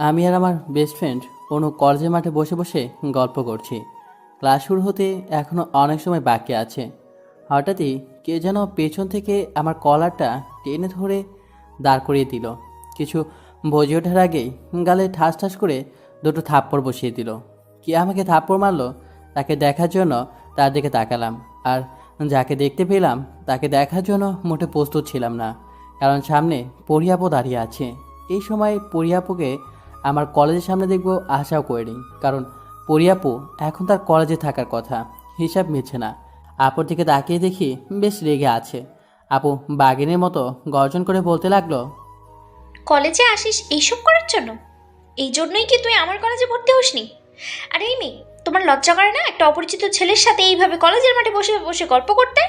আমি আর আমার best friend অনু কলেজের মাঠে বসে বসে গল্প করছি। ক্লাস শুরু হতে এখনও অনেক সময় বাকি আছে। হঠাৎই কে যেন পেছন থেকে আমার কলারটা টেনে ধরে দাঁড় করিয়ে দিল। কিছু বুঝে ওঠার আগেই গালে ঠাস ঠাস করে দুটো থাপ্পড় বসিয়ে দিল। কে আমাকে থাপ্পড় মারলো তাকে দেখার জন্য তার দিকে তাকালাম, আর যাকে দেখতে পেলাম তাকে দেখার জন্য মোটে প্রস্তুত ছিলাম না, কারণ সামনে পরিয়াপও দাঁড়িয়ে আছে। এই সময় পরিয়াপুকে আমার কলেজের সামনে দেখবো আশাও করিনি, কারণ পরিয়াপু এখন তার কলেজে থাকার কথা, হিসাব মিলছে না। আপুর দিকে তাকিয়ে দেখি বেশ রেগে আছে। আপু বাঘিনীর মতো গর্জন করে বলতে লাগলো, কলেজে আসিস এইসব করার জন্য? এই জন্যই কি তুই আমার কলেজে ভর্তি হসনি? আরে এই মেয়ে, তোমার লজ্জা করে না একটা অপরিচিত ছেলের সাথে এইভাবে কলেজের মাঠে বসে বসে গল্প করতে?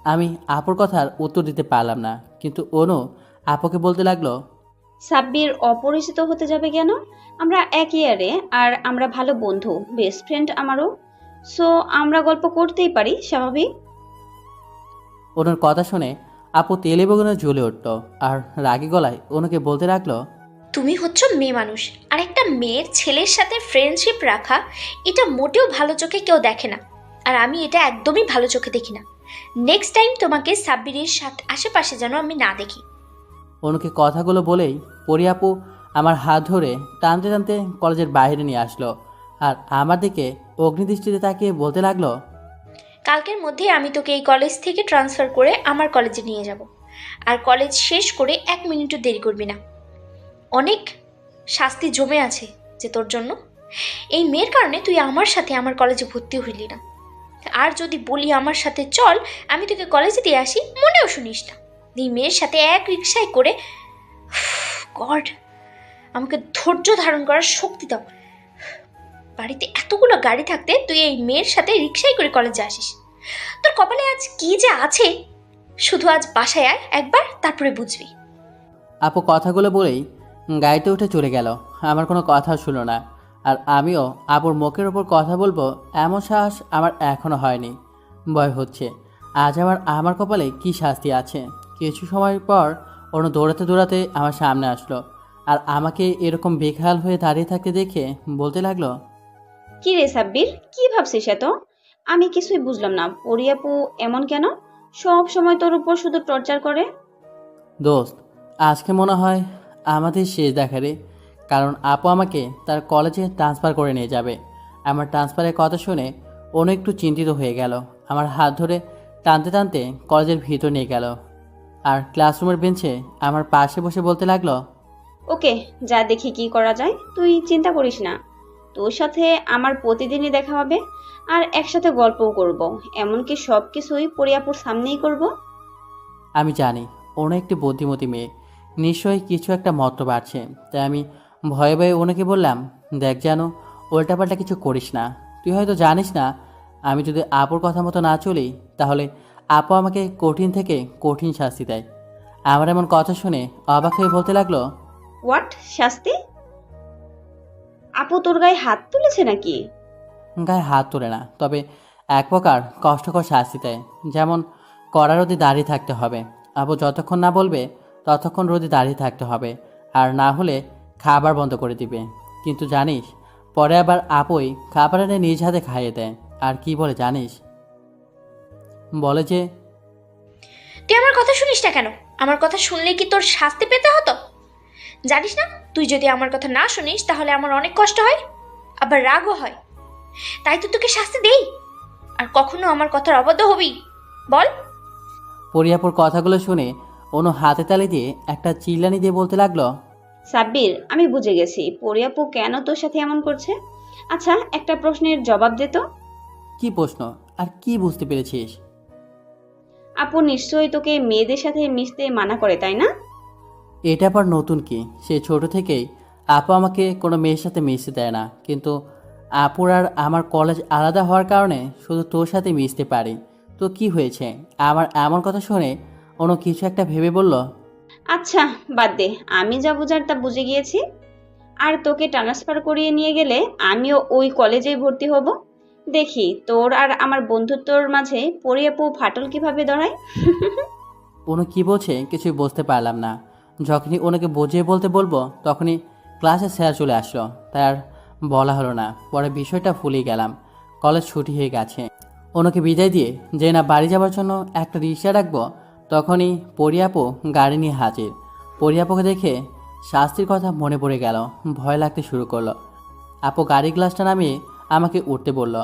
আমি আপুর কথার উত্তর দিতে পারলাম না, কিন্তু অনু আপুকে বলতে লাগলো, সাব্বির অপরিচিত হতে যাবে কেন? আমরা এক ইয়ারে, আর আমরা ভালো বন্ধু, বেস্ট ফ্রেন্ড আমারও। সো আমরা গল্প করতেই পারি, স্বাভাবিক। অনুর কথা শুনে আপু তেলে বেগুনে জ্বলে উঠল, আর রাগী গলায় অনুকে বলতে লাগলো, তুমি হচ্ছ মেয়ে মানুষ, আর একটা মেয়ের ছেলের সাথে ফ্রেন্ডশিপ রাখা এটা মোটেও ভালো চোখে কেউ দেখে না। আর আমি এটা একদমই ভালো চোখে দেখি না। নেক্সট টাইম তোমাকে সাব্বিরের সাথে আশেপাশে যেন আমি না দেখি। অনুকে কথাগুলো বলেই পরিয়াপু আমার হাত ধরে টানতে টানতে কলেজের বাইরে নিয়ে আসলো, আর আমার দিকে অগ্নিদৃষ্টিতে তাকিয়ে বলতে লাগলো, কালকের মধ্যে আমি তোকে এই কলেজ থেকে ট্রান্সফার করে আমার কলেজে নিয়ে যাব। আর কলেজ শেষ করে 1 মিনিটও দেরি করবি না। অনেক শাস্তি জমে আছে যে তোর জন্য। এই মেয়ের কারণে তুই আমার সাথে আমার কলেজে ভর্তি হইলি না। আর যদি বলি আমার সাথে চল, আমি তোকে কলেজে দিয়ে আসি, মনেও শুনিস না। এই মেয়ের সাথে এক রিক্সায় করে, গড, আমাকে ধৈর্য ধারণ করার শক্তি দাও। বাড়িতে এতগুলো গাড়ি থাকতে তুই এই মেয়ের সাথে রিক্সায় করে কলেজে আসিস। তোর কপালে আজ কি যে আছে, শুধু আজ বাসায় আয় একবার, তারপরে বুঝবি। আপু কথাগুলো বলেই গাড়িতে উঠে চলে গেল। আমার কোনো কথা শুনলো না, আর আমিও আপুর মুখের ওপর কথা বলবো এমন সাহস আমার এখনো হয়নি। ভয় হচ্ছে আজ আমার কপালে কি শাস্তি আছে। কিছু সময় পর অন্য দৌড়াতে দৌড়াতে আমার সামনে আসলো, আর আমাকে এরকম বেখাল হয়ে দাঁড়িয়ে থাকতে দেখে বলতে লাগলো, কি রে সাব্বির, কি ভাবছিস এত? আমি কিছুই বুঝলাম না। পরিয়াপু এমন কেন? সব সময় তোর উপর শুধু টর্চার করে। দোস্ত, আজকে মনে হয় আমাদের শেষ দেখা রে, কারণ আপু আমাকে তার কলেজে ট্রান্সফার করে নিয়ে যাবে। আমার ট্রান্সফারের কথা শুনে অনু একটু চিন্তিত হয়ে গেল। আমার হাত ধরে টানতে টানতে কলেজের ভিতর নিয়ে গেল, আর ক্লাসরুমের বেঞ্চে আমার পাশে বসে বলতে লাগলো, ওকে, যা দেখি কি করা যায়, তুই চিন্তা করিস না। তোর সাথে আমার প্রতিদিনই দেখা হবে, আর একসাথে গল্পও করব। এমনকি সব কিছুই পরিয়াপুর সামনেই করব। আমি জানি অনু একটি বুদ্ধিমতী মেয়ে, নিশ্চয়ই কিছু একটা মতলব আছে। তাই আমি ভয়ে ভয়ে ওনাকে বললাম, দেখ জানো, উল্টাপাল্টা কিছু করিস না। তুই হয়তো জানিস না, আমি যদি আপুর কথা মতো না চলি তাহলে আপু আমাকে কঠিন থেকে কঠিন শাস্তি দেয়। আমার এমন কথা শুনে অবাক হয়ে বলতে লাগলো, হোয়াট শাস্তি? আপু তোর গায়ে হাত তুলেছে নাকি? গায়ে হাত তোলে না, তবে এক প্রকার কষ্টকর শাস্তি দেয়। যেমন কড়া রোদে দাঁড়িয়ে থাকতে হবে। আপু যতক্ষণ না বলবে ততক্ষণ রোদে দাঁড়িয়ে থাকতে হবে, আর না হলে খাবার বন্ধ করে দিবে। কিন্তু জানিস, পরে আবার আপুই খাবার এনে নিজ হাতে খাইয়ে দেয়। আর কি বলে জানিস? বলে যে, তুই আমার কথা শুনিস না কেন? আমার কথা শুনলে কি তোর শাস্তি পেতে হতো? জানিস না, তুই যদি আমার কথা না শুনিস তাহলে আমার অনেক কষ্ট হয়, আবার রাগও হয়। তাই তো তোকে শাস্তি দেই। আর কখনো আমার কথার অবাধ্য হবি? বল। পরিয়াপুর কথাগুলো শুনে অনু হাতে তালি দিয়ে একটা চিল্লানি দিয়ে বলতে লাগলো, সাব্বির, আমি বুঝে গেছি পরিয়াপু কেন তোর সাথে এমন করছে। আচ্ছা, একটা প্রশ্নের জবাব দে তো। কি প্রশ্ন, আর কি বুঝতে পেরেছিস? আপু নিশ্চয়ই তোকে মেয়েদের সাথে মিশতে মানা করে, তাই না? এটা আবার নতুন কি? সে ছোট থেকেই আপু আমাকে কোনো মেয়ের সাথে মিশতে দেয় না, কিন্তু আপুর আর আমার কলেজ আলাদা হওয়ার কারণে শুধু তোর সাথে মিশতে পারি। তো কি হয়েছে? আমার এমন কথা শুনে অন্য কিছু একটা ভেবে বলল, আচ্ছা, বাদ দে, আমি যা বুঝার তা বুঝে গিয়েছি। আর তোকে ট্রান্সফার করিয়ে নিয়ে গেলে আমিও ওই কলেজেই ভর্তি হব। দেখি তোর আর আমার বন্ধুত্বর মাঝে পরিয়াপু ফাটল কিভাবে ধরায়। অনু কি বলছে কিছুই বুঝতে পারলাম না। যখনই ওনাকে বুঝিয়ে বলতে বলবো তখনই ক্লাসে স্যার চলে আসলো, তাই আর বলা হলো না। পরে বিষয়টা ভুলেই গেলাম। কলেজ ছুটি হয়ে গেছে। ওনাকে বিদায় দিয়ে যে না বাড়ি যাওয়ার জন্য একটা রিক্সা রাখবো, তখনই পরিয়াপু গাড়ি নিয়ে হাজির। পরিয়াপুকে দেখে শাস্তির কথা মনে পড়ে গেল, ভয় লাগতে শুরু করলো। আপু গাড়ি গ্লাসটা নামিয়ে আমাকে উঠতে বলল।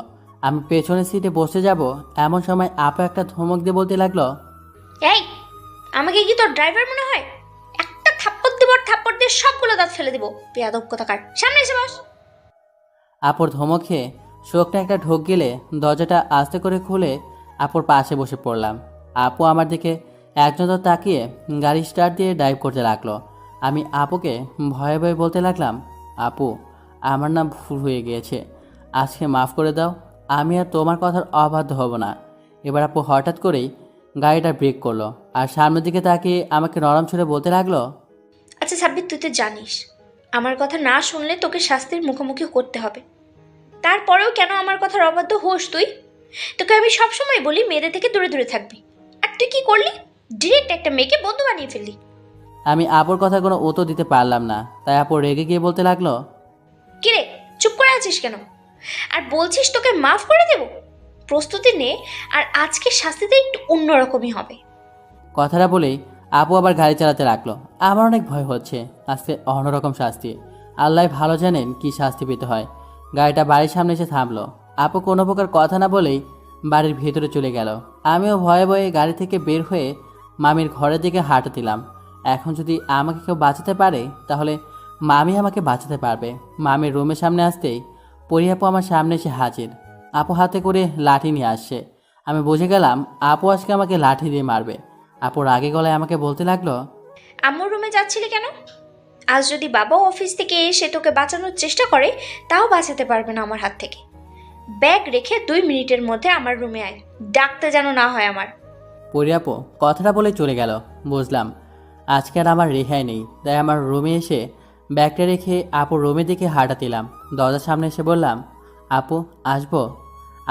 আমি পেছনের সিটে বসে যাব, এমন সময় আপু একটা ধমক দিয়ে বলতে লাগলো, এই, আমাকে কি তোর ড্রাইভার মনে হয়? একটা থাপ্পড় দিব, থাপ্পড় দিয়ে সবগুলো দাঁত ফেলে দিব। বেয়াদব কোথাকার, সামনে এসে বস। আপুর ধমক খেয়ে চোখটা একটা ঢোক গেলে দরজাটা আস্তে করে খুলে আপুর পাশে বসে পড়লাম। আপু আমার দিকে এক নজর তাকিয়ে গাড়ি স্টার্ট দিয়ে ড্রাইভ করতে লাগলো। আমি আপুকে ভয়ে ভয়ে বলতে লাগলাম, আপু আমার নাম ভুল হয়ে গিয়েছে, আজকে মাফ করে দাও, আমি আর তোমার কথার অবাধ্য হব না। এবার আপু হঠাৎ করেই গাড়িটা ব্রেক করলো আর সামনের দিকে তাকিয়ে আমাকে নরম ছুঁড়ে বলতে লাগলো, আচ্ছা সাব্বির, তুই তো জানিস আমার কথা না শুনলে তোকে শাস্তির মুখোমুখি করতে হবে। তারপরেও কেন আমার কথার অবাধ্য হোস তুই? তোকে আমি সবসময় বলি মেয়েদের থেকে দূরে দূরে থাকবি, আর তুই কি করলি? ডিরেক্ট একটা মেয়েকে বন্ধু বানিয়ে ফেললি। আমি আপুর কথা কোনো উত্তর দিতে পারলাম না, তাই আপু রেগে গিয়ে বলতে লাগলো, কিরে, চুপ করে আছিস কেন? আর বলছিস তোকে মাফ করে দেব? প্রস্তুতি নে, আর আজকে শাস্তিটা একটু অন্যরকমই হবে। কথাটা বলেই আপু আবার গাড়ি চালাতে লাগলো। আমার অনেক ভয় হচ্ছে, আজকে অন্যরকম শাস্তি। আল্লাহ ভালো জানেন কি শাস্তি পেতে হয়। গাড়িটা বাড়ির সামনে এসে থামলো। আপু কোনো প্রকার কথা না বলেই বাড়ির ভেতরে চলে গেল। আমিও ভয়ে ভয়ে গাড়ি থেকে বের হয়ে মামির ঘরের দিকে হাঁটা দিলাম। এখন যদি আমাকে কেউ বাঁচাতে পারে, তাহলে মামি আমাকে বাঁচাতে পারবে। মামির রুমের সামনে আসতেই পরিয়াপু আমার সামনে এসে হাজির। আপু হাতে করে লাঠি নিয়ে আসছে। আমি বুঝে গেলাম আপু আজকে আমাকে লাঠি দিয়ে মারবে। আপু রাগে গলায় আমাকে বলতে লাগলো, আম্মুর রুমে যাচ্ছিলি কেন? আজ যদি বাবাও অফিস থেকে এসে তোকে বাঁচানোর চেষ্টা করে, তাও বাঁচাতে পারবে না আমার হাত থেকে। ব্যাগ রেখে 2 মিনিটের মধ্যে আমার রুমে আয়, ডাকতে যেন না হয় আমার। পরিয়াপু কথাটা বলে চলে গেল। বুঝলাম আজকে আর আমার রেহাই নেই, তাই আমার রুমে এসে ব্যাগটা রেখে আপুর রুমের দিকে হাঁটা দিলাম। দরজার সামনে এসে বললাম, আপু আসবো?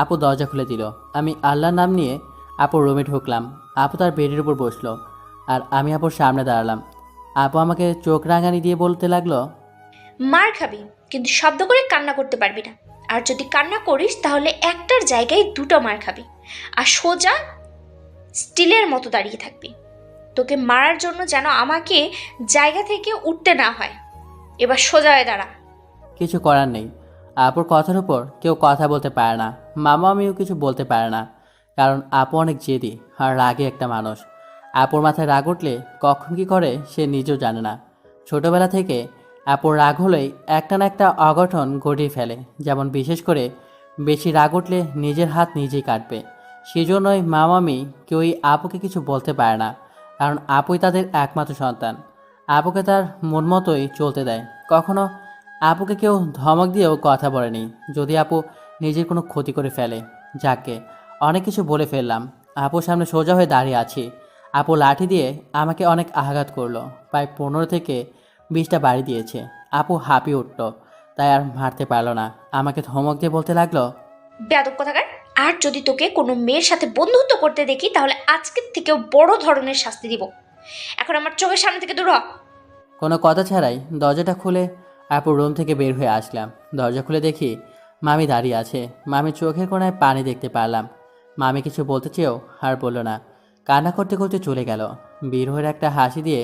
আপু দরজা খুলে দিল। আমি আল্লাহর নাম নিয়ে আপুর রুমে ঢুকলাম। আপু তার বেডের উপর বসলো আর আমি আপুর সামনে দাঁড়ালাম। আপু আমাকে চোখ রাঙানি দিয়ে বলতে লাগলো, মার খাবি, কিন্তু শব্দ করে কান্না করতে পারবি না। আর যদি কান্না করিস তাহলে একটার জায়গায় দুটো মার খাবি, আর সোজা স্টিলের মতো দাঁড়িয়ে থাকবি। তোকে মারার জন্য যেন আমাকে জায়গা থেকে উঠতে না হয়। এবার সোজা হয়ে দাঁড়া। কিছু করার নেই। আপুর কথার উপর কেউ কথা বলতে পারে না। মামা আমিও কিছু বলতে পারে না, কারণ আপু অনেক জেদি আর রাগে একটা মানুষ। আপুর মাথায় রাগ উঠলে কখন কি করে সে নিজেও জানে না। ছোটবেলা থেকে আপুর রাগ হলেই একটা না একটা অঘটন ঘটিয়ে ফেলে। যেমন বিশেষ করে বেশি রাগ উঠলে নিজের হাত নিজেই কাটবে। সেজন্যই মামামি কেউই আপুকে কিছু বলতে পারে না, কারণ আপুই তাদের একমাত্র সন্তান। আপুকে তার মন মতোই চলতে দেয়। কখনো আপুকে কেউ ধমক দিয়েও কথা বলেনি, যদি আপু নিজের কোনো ক্ষতি করে ফেলে। যাকে অনেক কিছু বলে ফেললাম। আপুর সামনে সোজা হয়ে দাঁড়িয়ে আছি। আপু লাঠি দিয়ে আমাকে অনেক আঘাত করলো। প্রায় 15 থেকে 20টা বাড়ি দিয়েছে। আপু হাঁপিয়ে উঠল, তাই আর মারতে পারলো না। আমাকে ধমক দিয়ে বলতে লাগলো, বেয়াদব কোথাকার, আর যদি তোকে কোনো মেয়ের সাথে বন্ধুত্ব করতে দেখি তাহলে আজকের থেকেও বড় ধরনের শাস্তি দিব। এখন আমার চোখের সামনে থেকে দূর হ। কোনো কথা ছাড়াই দরজাটা খুলে আপুর রুম থেকে বের হয়ে আসলাম। দরজা খুলে দেখি মামি দাঁড়িয়ে আছে। মামির চোখের কোণায় পানি দেখতে পারলাম। মামি কিছু বলতে চেয়েও আর বলল না, কান্না করতে করতে চলে গেল। বের হয়ে একটা হাসি দিয়ে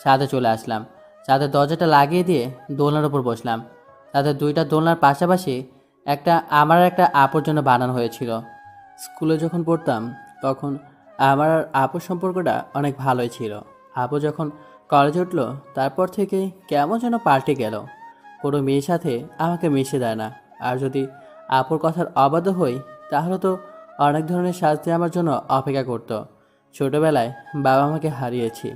ছাদে চলে আসলাম। ছাদের দরজাটা লাগিয়ে দিয়ে দোলনার উপর বসলাম। তাদের দুইটা দোলনার পাশাপাশি একটা আমার আর একটা আপুর জন্য বানানো হয়েছিল। স্কুলে যখন পড়তাম তখন আমার আর আপুর সম্পর্কটা অনেক ভালোই ছিল। আপু যখন কলেজে উঠলো, তারপর থেকে কেমন যেন পাল্টে গেল। কোনো মেয়ের সাথে আমাকে মিশে দেয় না। আর যদি আপুর কথার অবাধ্য হই, তাহলে তো অনেক ধরনের শাস্তি আমার জন্য অপেক্ষা করতো। ছোটবেলায় বাবা মাকে হারিয়েছি।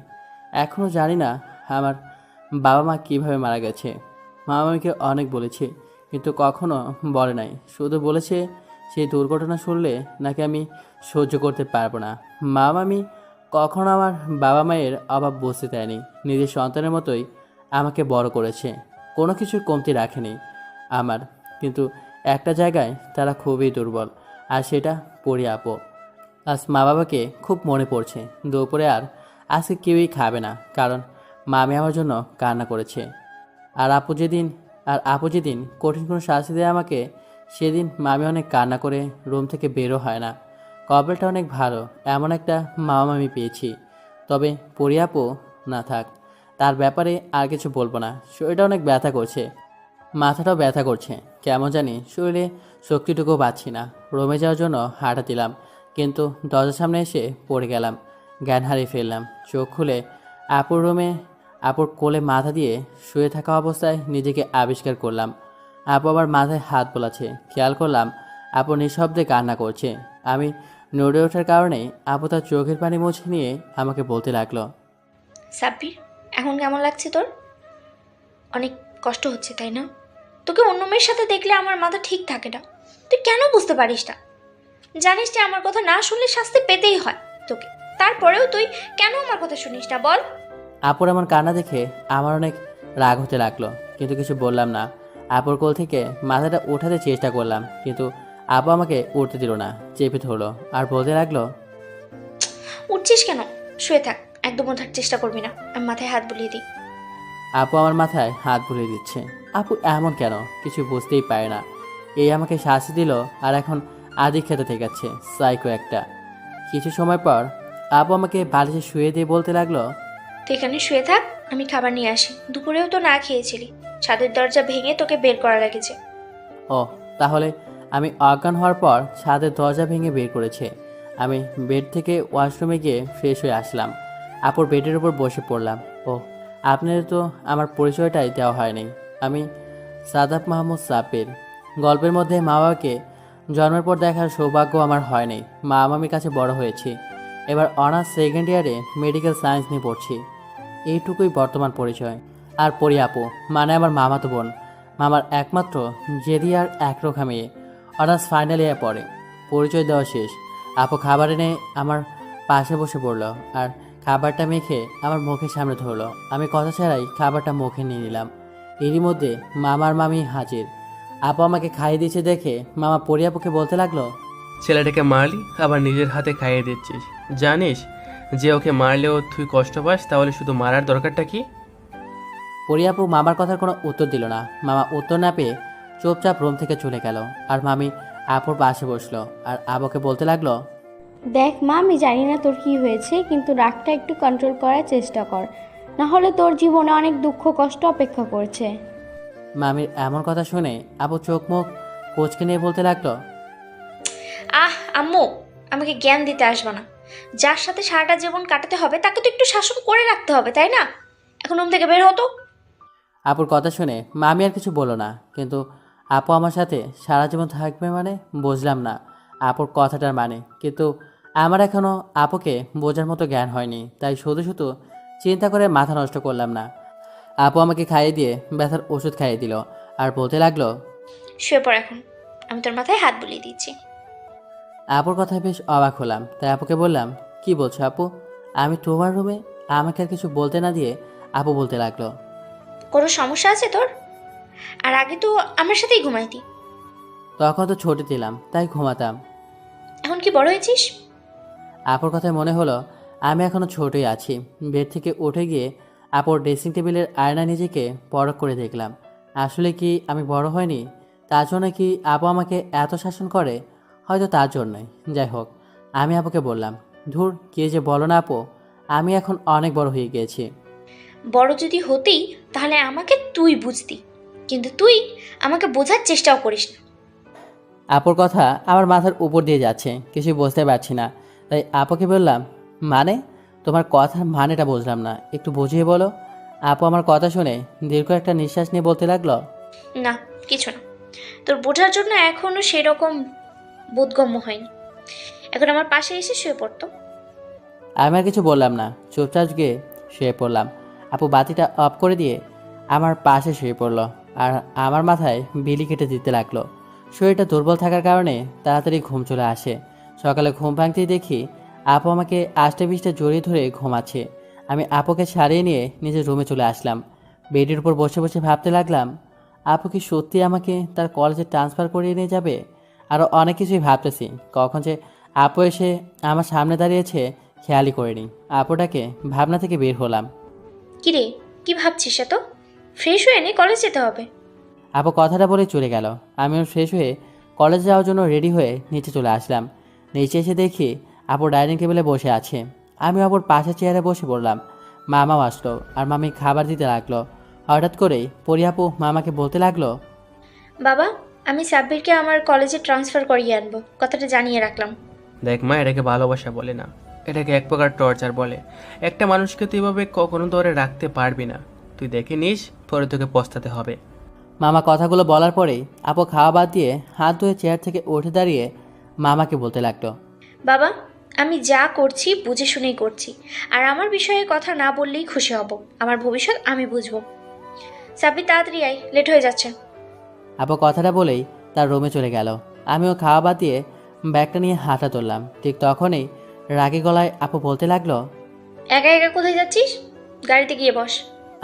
এখনও জানি না আমার বাবা মা কীভাবে মারা গেছে। মা আমাকে অনেক বলেছে, কিন্তু কখনো বলে নাই। শুধু বলেছে সেই দুর্ঘটনা শুনলে নাকি আমি সহ্য করতে পারবো না। মা মামি কখনো আমার বাবা মায়ের অভাব বুঝতে দেয়নি। নিজের সন্তানের মতোই আমাকে বড় করেছে, কোনো কিছুর কমতি রাখেনি আমার। কিন্তু একটা জায়গায় তারা খুবই দুর্বল, আর সেটা পড়ি আপু। আজ মা বাবাকে খুব মনে পড়ছে। দুপুরে আর আজকে কেউই খাবে না, কারণ মামি আমার জন্য কান্না করেছে। আর আপু যেদিন আপু যেদিন কঠিন কোনো শাস্তি দেয় আমাকে, সেদিন মামি অনেক কান্না করে রুম থেকে বেরো হয় না। কপালটা অনেক ভালো, এমন একটা মামা মামি পেয়েছি। তবে পরি আপু না থাক, তার ব্যাপারে আর কিছু বলবো না। শরীরটা অনেক ব্যথা করছে, মাথাটাও ব্যথা করছে, কেমন জানি শরীরে শক্তিটুকু পাচ্ছি না। রুমে যাওয়ার জন্য হাঁটা দিলাম, কিন্তু দরজার সামনে এসে পড়ে গেলাম, জ্ঞান হারিয়ে ফেললাম। চোখ খুলে আপুর রুমে আপুর কোলে মাথা দিয়ে শুয়ে থাকা অবস্থায় নিজেকে আবিষ্কার করলাম। আপু আমার মাথায় হাত বোলাচ্ছে, খেয়াল করলাম আপু নিঃশব্দে কান্না করছে। আমি নড়ে ওঠার কারণে আপু তার চোখের পানি মুছে নিয়ে আমাকে বলতে লাগলো, সাব্বির, এখন কেমন লাগছে তোর? অনেক কষ্ট হচ্ছে তাই না? তোকে অন্য মেয়ের সাথে দেখলে আমার মাথা ঠিক থাকে না। তুই কেন বুঝতে পারিস না? জানিস যে আমার কথা না শুনলে শাস্তি পেতেই হয় তোকে। তারপরেও তুই কেন আমার কথা শুনিস না বল? আপুর এমন কান্না দেখে আমার অনেক রাগ হতে লাগলো, কিন্তু কিছু বললাম না। আপুর কোল থেকে মাথাটা ওঠাতে চেষ্টা করলাম, কিন্তু আপু আমাকে উঠতে দিল না, চেপে ধরলো আর বলতে লাগলো, উঠছিস কেন? শুয়ে থাক, একদম ওঠার চেষ্টা করবি না। আমি মাথায় হাত বুলিয়ে দিই। আপু আমার মাথায় হাত বুলিয়ে দিচ্ছে। আপু এমন কেন, কিছু বুঝতেই পারে না। এই আমাকে শাস্তি দিল আর এখন আদি খেতে থেকেছে, সাইকো একটা। কিছু সময় পর আপু আমাকে বালিশে শুয়ে দিয়ে বলতে লাগলো, তুই এখানে শুয়ে থাক, আমি খাবার নিয়ে আসি। দুপুরেও তো না খেয়েছিলি, ছাদের দরজা ভেঙে তোকে বের করা লেগেছে। ও, তাহলে আমি অজ্ঞান হওয়ার পর ছাদের দরজা ভেঙে বের করেছে। আমি বেড থেকে ওয়াশরুমে গিয়ে ফ্রেশ হয়ে আসলাম, আপুর বেডের উপর বসে পড়লাম। ও, আপনাদের তো আমার পরিচয়টাই দেওয়া হয়নি। আমি সাদাব মাহমুদ সাব্বির। গল্পের মধ্যে মা বাবাকে জন্মের পর দেখার সৌভাগ্য আমার হয়নি। মা মামির কাছে বড় হয়েছি, এবার অনার্স সেকেন্ড ইয়ারে মেডিকেল সায়েন্স নিয়ে পড়ছি। এইটুকুই বর্তমান পরিচয়। আর পরি আপু মানে আমার মামাতো বোন, মামার একমাত্র জেরিয়ার একরোখা মেয়ে, অনার্স ফাইনাল ইয়ারে পড়ে। পরিচয় দেওয়া শেষ। আপু খাবার এনে আমার পাশে বসে পড়লো আর খাবারটা মেখে আমার মুখের সামনে ধরলো। আমি কথা ছাড়াই খাবারটা মুখে নিয়ে নিলাম। এরই মধ্যে মামার মামি হাজির। আপু আমাকে খাইয়ে দিয়েছে দেখে মামা পরি আপুকে বলতে লাগলো, ছেলেটাকে মারলি আবার নিজের হাতে খাইয়ে দিচ্ছিস। জানিস যে ওকে মারলেও তুই কষ্ট পাস, তাহলে শুধু মারার দরকারটা কি? পরি আপু মামার কথার কোনো উত্তর দিল না। মামা উত্তর না পেয়ে চুপচাপ রুম থেকে চলে গেল আর মামি আপুর পাশে বসলো আর আবুকে বলতে লাগলো, দেখ মা, আমি জানি না তোর কি হয়েছে, কিন্তু রাগটা একটু কন্ট্রোল করার চেষ্টা কর, না হলে তোর জীবনে অনেক দুঃখ কষ্ট অপেক্ষা করছে। মামির এমন কথা শুনে আপু চোখ মুখ কোচকে নিয়ে বলতে লাগলো, আম্মু, আমাকে জ্ঞান দিতে আসবে না। যার সাথে সারাটা জীবন কাটাতে হবে তাকে তো একটু শাসন করে রাখতে হবে, তাই না? এখন রুম থেকে বের হতো। আপুর কথা শুনে মামি আর কিছু বললো না, কিন্তু আপু আমার সাথে সারা জীবন থাকবে মানে বুঝলাম না আপুর কথাটার মানে। কিন্তু আমার এখনও আপুকে বোঝার মতো জ্ঞান হয়নি, তাই শুধু শুধু চিন্তা করে মাথা নষ্ট করলাম না। আপু আমাকে খাইয়ে দিয়ে ব্যথার ওষুধ খাইয়ে দিল আর বলতে লাগলো, শুয়ে পড় এখন, আমি তোর মাথায় হাত বুলিয়ে দিচ্ছি। আপুর কথায় বেশ অবাক হলাম, তাই আপুকে বললাম, কি বলছো আপু? আমি তোমার রুমে? আমাকে আর কিছু বলতে না দিয়ে আপু বলতে লাগলো, কোনো সমস্যা আছে তোর? আর আগে তো আমার সাথেই ঘুমাইতি। তখন তো ছোট ছিলাম তাই ঘুমাতাম। এখন কি বড় হয়েছিস? আপুর কথায় মনে হলো আমি এখনও ছোটই আছি। বেড থেকে উঠে গিয়ে আপুর ড্রেসিং টেবিলের আয়না নিজেকে পরখ করে দেখলাম। আসলে কি আমি বড় হয়নি? তার জন্য কি আপু আমাকে এত শাসন করে? হয়তো তার জন্যই। যাই হোক, আমি আপুকে বললাম, ধুর, কে যে বলো না আপু, আমি এখন অনেক বড় হয়ে গিয়েছি। বড় যদি হতেই তাহলে আমাকে তুই বুঝতি, কিন্তু তুই আমাকে বোঝার চেষ্টাও করিস না। আপুর কথা আমার মাথার উপর দিয়ে যাচ্ছে, কিছু বুঝতে পারছি না। তাই আপুকে বললাম, মানে? তোমার কথার মানেটা বুঝলাম না, একটু বুঝিয়ে বলো। আপু আমার কথা শুনে দীর্ঘ একটা নিঃশ্বাস নিয়ে বলতে লাগলো, না, কিছু না। তোর বোঝার জন্য এখনো সেরকম বোধগম্য হয়নি। এখন আমার পাশে এসে শুয়ে পড়তো। আমি আর কিছু বললাম না, চুপচাপ গিয়ে শুয়ে পড়লাম। আপু বাতিটা অফ করে দিয়ে আমার পাশে শুয়ে পড়লো আর আমার মাথায় বিলি কেটে দিতে লাগলো। শরীরটা দুর্বল থাকার কারণে তাড়াতাড়ি ঘুম চলে আসে। সকালে ঘুম ভাঙতেই দেখি আপু আমাকে আষ্টে পিষ্টে জড়িয়ে ধরে ঘুমাচ্ছে। আমি আপুকে ছাড়িয়ে নিয়ে নিজের রুমে চলে আসলাম। বেডের উপর বসে বসে ভাবতে লাগলাম, আপু কি সত্যি আমাকে তার কলেজে ট্রান্সফার করিয়ে নিয়ে যাবে? আরও অনেক কিছুই ভাবতেছি। কখন যে আপু এসে আমার সামনে দাঁড়িয়েছে খেয়ালই করিনি। আপুটাকে ভাবনা থেকে বের হলাম। কিরে, কি ভাবছিস এত? ফ্রেশ হয়ে নে, কলেজ যেতে হবে। আপু কথাটা বলে চলে গেল। আমিও ফ্রেশ হয়ে কলেজে যাওয়ার জন্য রেডি হয়ে নিচে চলে আসলাম। নিচে এসে দেখি আপু ডাইনিং টেবিলে বসে আছে। আমি আপুর পাশে চেয়ারে বসে পড়লাম। মামাও আসলো আর মামি খাবার দিতে লাগলো। হঠাৎ করেই পরি আপু মামাকে বলতে লাগলো, বাবা, আমি সাব্বিরকে আমার কলেজে ট্রান্সফার করিয়ে আনবো, কথাটা জানিয়ে রাখলাম। দেখ মা, এটাকে ভালোবাসা বলে না, এটাকে এক প্রকার টর্চার বলে। একটা মানুষকে তুই এভাবে কখনো ধরে রাখতে পারবি না। তুই দেখে নিস, পরে তোকে পস্তাতে হবে। মামা কথাগুলো বলার পরেই আপু খাওয়া বাদ দিয়ে হাত ধুয়ে চেয়ার থেকে উঠে দাঁড়িয়ে মামাকে বলতে লাগলো, বাবা, আমি যা করছি বুঝে শুনেই করছি, আর আমার বিষয়ে কথা না বললেই খুশি হব। আমার ভবিষ্যৎ আমি বুঝবো। সাব্বির তাড়াতাড়ি আয়, লেট হয়ে যাচ্ছে। আপু কথাটা বলেই তার রুমে চলে গেল। আমিও খাওয়া বাদ দিয়ে ব্যাগটা নিয়ে হাঁটা তুললাম। ঠিক তখনই রাগী গলায় আপু বলতে লাগলো, একা একা কোথায় যাচ্ছিস? গাড়িতে গিয়ে বস।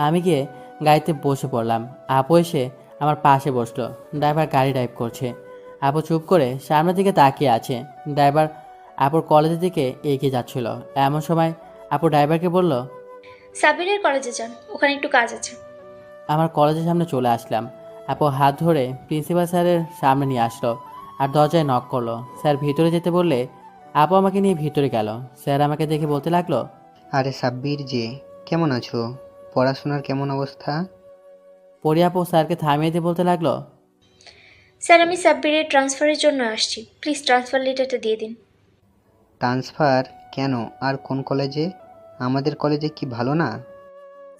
আমি গিয়ে গাড়িতে বসে পড়লাম। আপু এসে আমার পাশে বসলো। ড্রাইভার গাড়ি ড্রাইভ করছে। আপু চুপ করে সামনের দিকে তাকিয়ে আছে। ড্রাইভার আপুর কলেজের দিকে এগিয়ে যাচ্ছিল। এমন সময় আপু ড্রাইভারকে বলল, সাব্বিরের কলেজে যান, ওখানে একটু কাজ আছে। আমার কলেজের সামনে চলে আসলাম। আপু হাত ধরে প্রিন্সিপাল স্যারের সামনে নিয়ে আসলো আর দরজায় নক করলো। স্যার ভিতরে যেতে বললে আপু আমাকে নিয়ে ভিতরে গেল। স্যার আমাকে দেখে বলতে লাগলো, আরে সাব্বির যে, কেমন আছো? পড়াশোনার কেমন অবস্থা? পরি আপু স্যারকে থামিয়ে দিয়ে বলতে লাগলো, স্যার, আমি সাব্বিরের ট্রান্সফারের জন্য আসছি, প্লিজ ট্রান্সফার লেটারটা দিয়ে দিন। ট্রান্সফার কেন? আর কোন কলেজে? আমাদের কলেজে কি ভালো না?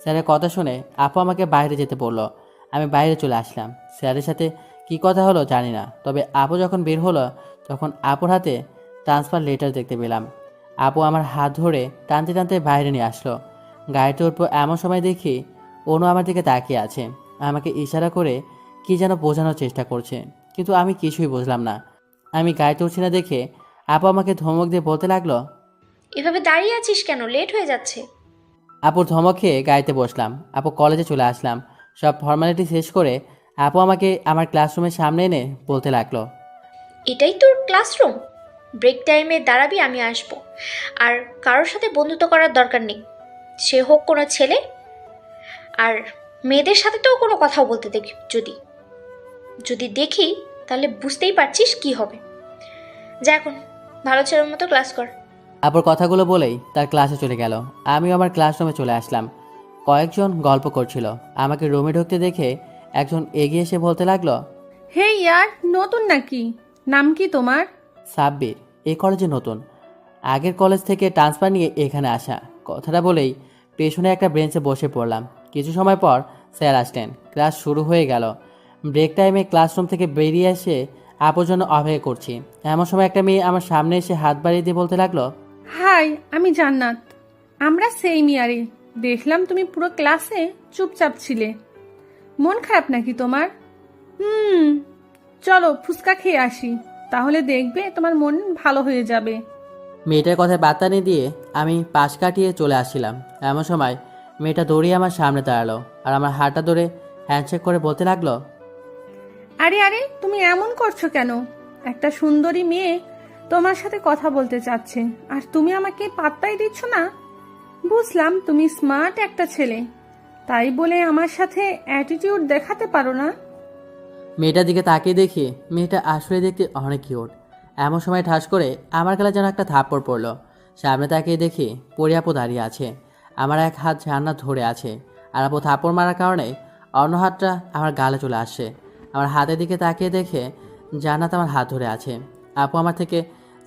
স্যারের কথা শুনে আপু আমাকে বাইরে যেতে বললো। আমি বাইরে চলে আসলাম। স্যারের সাথে কি কথা হলো জানি না, তবে আপু যখন বের হলো তখন আপুর হাতে ট্রান্সফার লেটার দেখতে পেলাম। আপু আমার হাত ধরে টানতে টানতে বাইরে নিয়ে আসলো। গাড়িতে উঠবো এমন সময় দেখি অনু আমার দিকে তাকিয়ে আছে। আমাকে ইশারা করে কি যেন বোঝানোর চেষ্টা করছে, কিন্তু আমি কিছুই বুঝলাম না। আমি গাড়িতে উঠছি না দেখে আপু আমাকে ধমক দিয়ে বলতে লাগলো, এভাবে দাঁড়িয়ে আছিস কেন? লেট হয়ে যাচ্ছে। আপুর ধমক খেয়ে গাড়িতে বসলাম। আপু কলেজে চলে আসলাম। সব ফর্মালিটি শেষ করে আপু আমাকে আমার ক্লাসরুমের সামনে এনে বলতে লাগলো, এটাই তোর ক্লাসরুম? ব্রেক টাইমে দাঁড়াবি, আমি আসবো। আর কারোর সাথে বন্ধুত্ব করার দরকার নেই, সে হোক কোনো ছেলে। আর মেয়েদের সাথে তো কোনো কথাও বলতে দেখি, যদি যদি দেখি তাহলে বুঝতেই পারছিস কি হবে। যা এখন ভালো ছেলের মতো ক্লাস কর। আপুর কথাগুলো বলেই তার ক্লাসে চলে গেল। আমিও আমার ক্লাসরুমে চলে আসলাম। কয়েকজন গল্প করছিল। আমাকে রুমে ঢুকতে দেখে একজন এগিয়ে এসে বলতে লাগলো, হে ইয়ার, নতুন নাকি? নাম কি তোমার? সাব্বির, এই কলেজে নতুন, আগের কলেজ থেকে ট্রান্সফার নিয়ে এখানে আসা। কথাটা বলেই পেছনে একটা বেঞ্চে বসে পড়লাম। কিছু সময় পর স্যার আসলেন। ক্লাস শুরু হয়ে গেল। ব্রেক টাইমে ক্লাসরুম থেকে বেরিয়ে এসে আপুর জন্য অপেক্ষা করছি। এমন সময় একটা মেয়ে আমার সামনে এসে হাত বাড়িয়ে দিয়ে বলতে লাগলো, হাই, আমি জান্নাত। আমরা সেই ইয়ারে। দেখলাম তুমি পুরো ক্লাসে চুপচাপ ছিলে। মন খারাপ নাকি তোমার? চলো ফুচকা খেয়ে আসি, তাহলে দেখবে তোমার মন ভালো হয়ে যাবে। মেয়েটার কথায় বার্তা নিয়ে দিয়ে আমি পাশ কাটিয়ে চলে আসছিলাম। এমন সময় মেয়েটা দৌড়িয়ে আমার সামনে দাঁড়ালো আর আমার হাতটা ধরে হ্যান্ডশেক করে বলতে লাগলো, আরে আরে, তুমি এমন করছো কেন? একটা সুন্দরী মেয়ে তোমার সাথে কথা বলতে চাচ্ছে, আর তুমি আমাকে পাত্তাই দিচ্ছ না। বুঝলাম তুমি স্মার্ট একটা ছেলে, তাই বলে আমার সাথে অ্যাটিটিউড দেখাতে পারো না। মেয়েটার দিকে তাকিয়ে দেখি মেয়েটা আসলে দেখতে অনেক কিউট। এমন সময় ঠাস করে আমার গলা যেন একটা থাপ্পড় পড়লো। সামনে তাকিয়ে দেখি পরি আপু দাঁড়িয়ে আছে। আমার এক হাত জান্নাত ধরে আছে, আর আপু থাপ্পড় মারার কারণে অন্য হাতটা আমার গালে চলে আসছে। আমার হাতের দিকে তাকিয়ে দেখে জান্নাত আমার হাত ধরে আছে। আপু আমার থেকে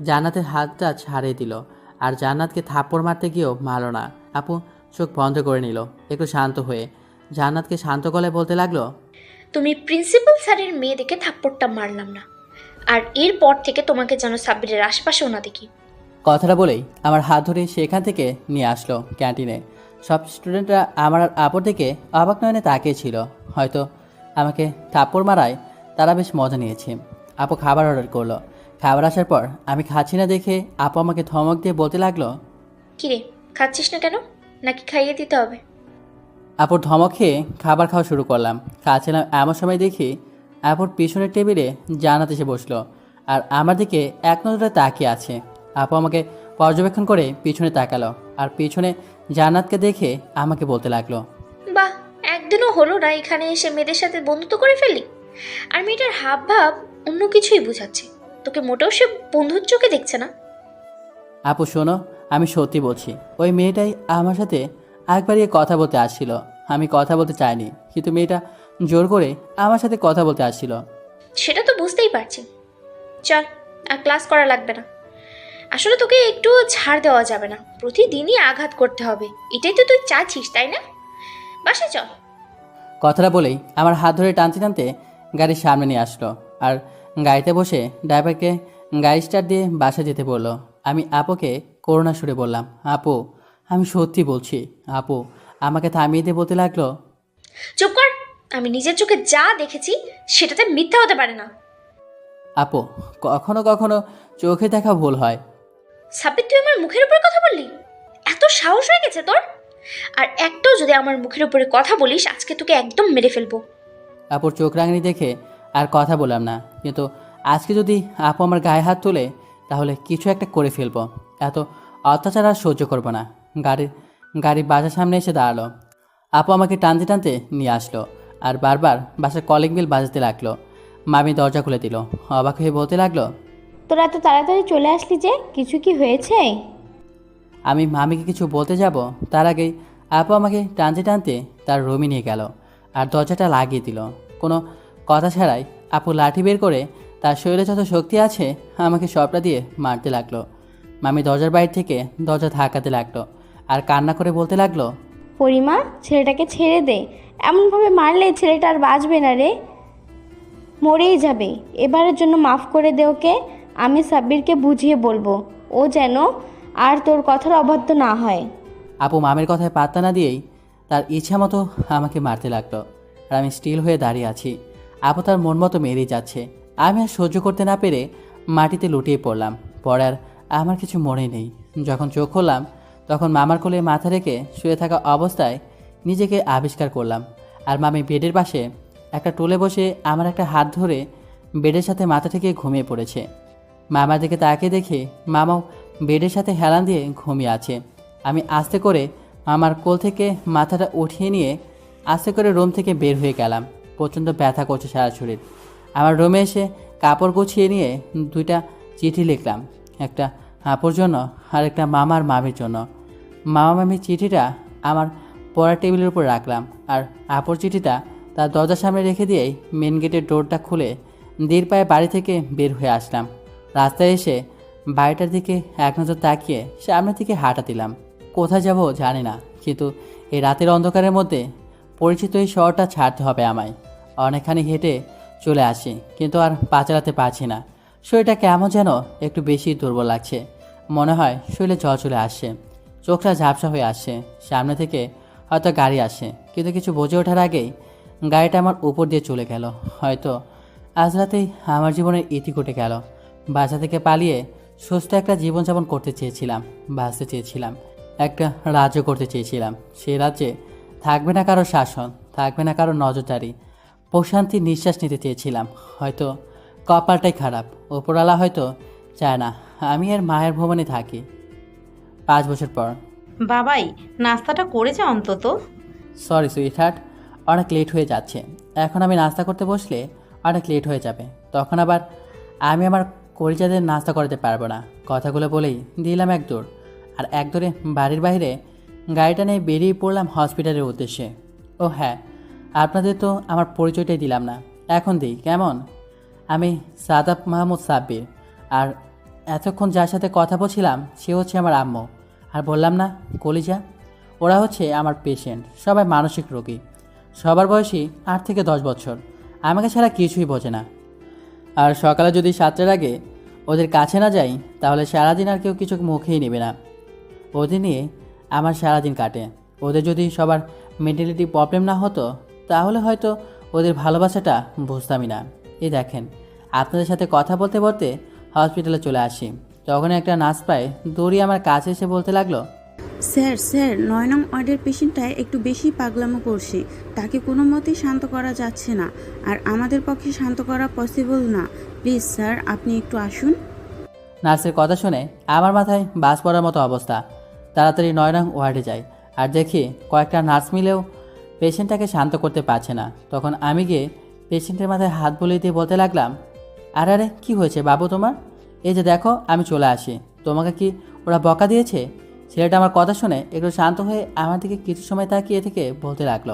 জান্নাতের হাতটা ছাড়িয়ে দিল, আর জান্নাতকে থাপ্পড় মারতে গিয়েও মারল না। আপু চোখ বন্ধ করে নিল একটু শান্ত হয়ে। জান্নাতকে শান্ত গলায় বলতে লাগলো, তুমি প্রিন্সিপাল স্যারের মেয়ে দেখে থাপ্পড়টা মারলাম না, আর এরপর থেকে তোমাকে যেন সাব্বিরের আশপাশেও না দেখি। কথাটা বলেই আমার হাত ধরে সেখান থেকে নিয়ে আসলো ক্যান্টিনে। সব স্টুডেন্টরা আমার আর আপুর দিকে অবাক নয়নে তাকিয়েছিল। হয়তো আমাকে থাপ্পড় মারায় তারা বেশ মজা নিয়েছে। আপু খাবার অর্ডার করলো। খাবার আসার পর আমি খাচ্ছি না দেখে আপু আমাকে ধমক দিয়ে বলতে লাগলো, কিরে, খাচ্ছিস না কেন? নাকি খাইয়ে দিতে হবে? আপুর ধমক খেয়ে খাবার খাওয়া শুরু করলাম। খাচ্ছিলাম এমন সময় দেখি আপুর পিছনের টেবিলে জান্নাত এসে বসলো আর আমার দিকে এক নজরে তাকিয়ে আছে। আপু আমাকে পর্যবেক্ষণ করে পিছনে তাকালো আর পিছনে জান্নাতকে দেখে আমাকে বলতে লাগলো, বাহ, একদিনও হলো না এখানে এসে মেয়েদের সাথে বন্ধুত্ব করে ফেললি? আর মেয়েটার হাব ভাব অন্য কিছুই বোঝাচ্ছে, তোকে মোটেও সে বন্ধুর চোখে দেখছে না। আপু শোনো, আমি সত্যি বলছি, ওই মেয়েটাই আমার সাথে একবারই কথা বলতে আসছিল। আমি কথা বলতে চাইনি, কিন্তু মেয়েটা জোর করে আমার সাথে কথা বলতে আসছিল। সেটা তো বুঝতেই পারছি। চল, আর ক্লাস করা লাগবে না। আসলে তোকে একটু ছাড় দেওয়া যাবে না, প্রতিদিনই আঘাত করতে হবে, এটাই তো তুই চাচ্ছিস তাই না? বাসায় চল। কথাটা বলেই আমার হাত ধরে টানতে টানতে গাড়ির সামনে নিয়ে আসলো, আর গাড়িতে বসে ড্রাইভারকে গাড়ি স্টার্ট দিয়ে বাসা যেতে বললো। আমি আপুকে করুণা সুরে বললাম, আপু আমি সত্যি বলছি। আপু আমাকে থামিয়ে দিয়ে বলতে লাগলো, চুপ কর, আমি নিজের চোখে যা দেখেছি সেটাতে মিথ্যা হতে পারে না। আপু কখনো কখনো চোখে দেখা ভুল হয়। সাব্বির, তুই আমার মুখের উপরে কথা বললি? এত সাহস হয়ে গেছে তোর? আর একটাও যদি আমার মুখের উপরে কথা বলিস, আজকে তোকে একদম মেরে ফেলবো। আপুর চোখ রাঙনি দেখে আর কথা বললাম না, কিন্তু আজকে যদি আপু আমার গায়ে হাত তোলে তাহলে কিছু একটা করে ফেলবো। এত অত্যাচার আর সহ্য করবো না। গাড়ি বাসার সামনে এসে দাঁড়ালো। আপু আমাকে টানতে টানতে নিয়ে আসলো, আর বারবার বাসার কলিং বেল বাজাতে লাগলো। মামি দরজা খুলে দিল। অবাক হয়ে বলতে লাগলো, তোরা এত তাড়াতাড়ি চলে আসলি যে, কিছু কি হয়েছে? আমি মামিকে কিছু বলতে যাব তার আগেই আপু আমাকে টানতে টানতে তার রুমে নিয়ে গেল, আর দরজাটা লাগিয়ে দিল। কোনো কথা ছাড়াই আপু লাঠি বের করে তার শরীরে যত শক্তি আছে আমাকে সবটা দিয়ে মারতে লাগলো। মামি দরজার বাইরে থেকে দরজা ধাক্কাতে লাগলো, আর কান্না করে বলতে লাগলো, পরিমা, ছেলেটাকে ছেড়ে দে, এমনভাবে মারলে ছেলেটা আর বাঁচবে না রে, মরেই যাবে। এবারের জন্য মাফ করে দে ওকে। আমি সাব্বিরকে বুঝিয়ে বলবো, ও যেন আর তোর কথার অবাধ্য না হয়। আপু মামের কথায় পাত্তা না দিয়েই তার ইচ্ছা মতো আমাকে মারতে লাগলো, আর আমি স্টিল হয়ে দাঁড়িয়ে আছি। আপু তার মন মতো মেরেই যাচ্ছে। আমি আর সহ্য করতে না পেরে মাটিতে লুটিয়ে পড়লাম। পরে আর আমার কিছু মনে নেই। যখন চোখ খুললাম তখন মামার কোলে মাথা রেখে শুয়ে থাকা অবস্থায় নিজেকে আবিষ্কার করলাম। আর মামি বেডের পাশে একটা টুলে বসে আমার একটা হাত ধরে বেডের সাথে মাথা থেকে ঘুমিয়ে পড়েছে। মামার দিকে তাকিয়ে দেখে মামাও বেডের সাথে হেলান দিয়ে ঘুমিয়ে আছে। আমি আস্তে করে মামার কোল থেকে মাথাটা উঠিয়ে নিয়ে আস্তে করে রুম থেকে বের হয়ে গেলাম। প্রচণ্ড ব্যথা করছে সারা শরীর। আমার রুমে এসে কাপড় গুছিয়ে নিয়ে 2টা চিঠি লিখলাম, একটা আপুর জন্য আর একটা মামার মামির জন্য। মামা মামির চিঠিটা আমার পড়ার টেবিলের উপর রাখলাম, আর আপুর চিঠিটা তার দরজার সামনে রেখে দিয়েই মেন গেটের ডোরটা খুলে ধীর পায়ে বাড়ি থেকে বের হয়ে আসলাম। রাস্তায় এসে বাড়িটার দিকে এক নজর তাকিয়ে সামনের দিকে হাঁটা দিলাম। কোথায় যাব জানি না, কিন্তু এই রাতের অন্ধকারের মধ্যে পরিচিত এই শহরটা ছাড়তে হবে আমায়। অনেকখানি হেঁটে চলে আসি, কিন্তু আর পা চালাতে পারছি না। শরীরটা কেমন যেন একটু বেশি দুর্বল লাগছে। মনে হয় শরীরে জ্বর চলে আসছে, চোখটা ঝাপসা হয়ে আসছে। সামনে থেকে হয়তো গাড়ি আসে, কিন্তু কিছু বুঝে ওঠার আগেই গাড়িটা আমার উপর দিয়ে চলে গেল। হয়তো আজ রাতেই আমার জীবনের ইতি ঘটে গেল। বাসা থেকে পালিয়ে সুস্থ একটা জীবনযাপন করতে চেয়েছিলাম, বাঁচতে চেয়েছিলাম, একটা রাজ্য করতে চেয়েছিলাম। সেই রাজ্যে থাকবে না কারো শাসন, থাকবে না কারো নজরদারি, প্রশান্তির নিঃশ্বাস নিতে চেয়েছিলাম। হয়তো কপালটাই খারাপ, ওপরওয়ালা হয়তো চায় না আমি আর মায়ের ভবনে থাকি। 5 বছর পর। বাবাই, নাস্তাটা করেছে অন্তত। সরি সুইটহার্ট, অনেক লেট হয়ে যাচ্ছে। এখন আমি নাস্তা করতে বসলে অনেক লেট হয়ে যাবে, তখন আবার আমি আমার কলিজাদের নাস্তা করাতে পারবো না। কথাগুলো বলেই দিলাম এক দৌড়, আর এক দৌড়ে বাড়ির বাইরে গাড়িটা নিয়ে বেরিয়ে পড়লাম হসপিটালের উদ্দেশ্যে। ও হ্যাঁ, আপনাদের তো আমার পরিচয়টাই দিলাম না, এখন দিই কেমন? আমি সাদাব মাহমুদ সাব্বির, আর এতক্ষণ যার সাথে কথা বলছিলাম সে হচ্ছে আমার আম্মু। আর বললাম না কলিজা, ওরা হচ্ছে আমার পেশেন্ট, সবাই মানসিক রোগী, সবার বয়সী 8 থেকে 10 বছর, আমাকে ছাড়া কিছুই বোঝে না। আর সকালে যদি 7টার আগে ওদের কাছে না যাই তাহলে সারাদিন আর কেউ কিছু মুখেই নেবে না। ওদের নিয়ে আমার সারাদিন কাটে। ওদের যদি সবার মেন্টালিটি প্রবলেম না হতো তাহলে হয়তো ওদের ভালোবাসাটা বুঝতামই না। এই দেখেন, আপনাদের সাথে কথা বলতে বলতে হসপিটালে চলে আসি, তখন একটা নার্স পায় দৌড়িয়ে আমার কাছে এসে বলতে লাগলো, স্যার 9 নং ওয়ার্ডের পেশেন্টটা একটু বেশি পাগলামো করছে, তাকে কোনো মতেই শান্ত করা যাচ্ছে না, আর আমাদের পক্ষে শান্ত করা পসিবল না। প্লিজ স্যার, আপনি একটু আসুন। নার্সের কথা শুনে আমার মাথায় বাস পড়ার মতো অবস্থা। তাড়াতাড়ি 9 নং ওয়ার্ডে যাই, আর দেখি কয়েকটা নার্স মিলেও পেশেন্টটাকে শান্ত করতে পারছে না। তখন আমি গিয়ে পেশেন্টের মাথায় হাত বুলিয়ে দিয়ে বলতে লাগলাম, আরে আরে কী হয়েছে বাবু তোমার? এই যে দেখো আমি চলে আসি, তোমাকে কি ওরা বকা দিয়েছে? ছেলেটা আমার কথা শুনে একটু শান্ত হয়ে আমার দিকে কিছু সময় তাকিয়ে থেকে বলতে লাগলো,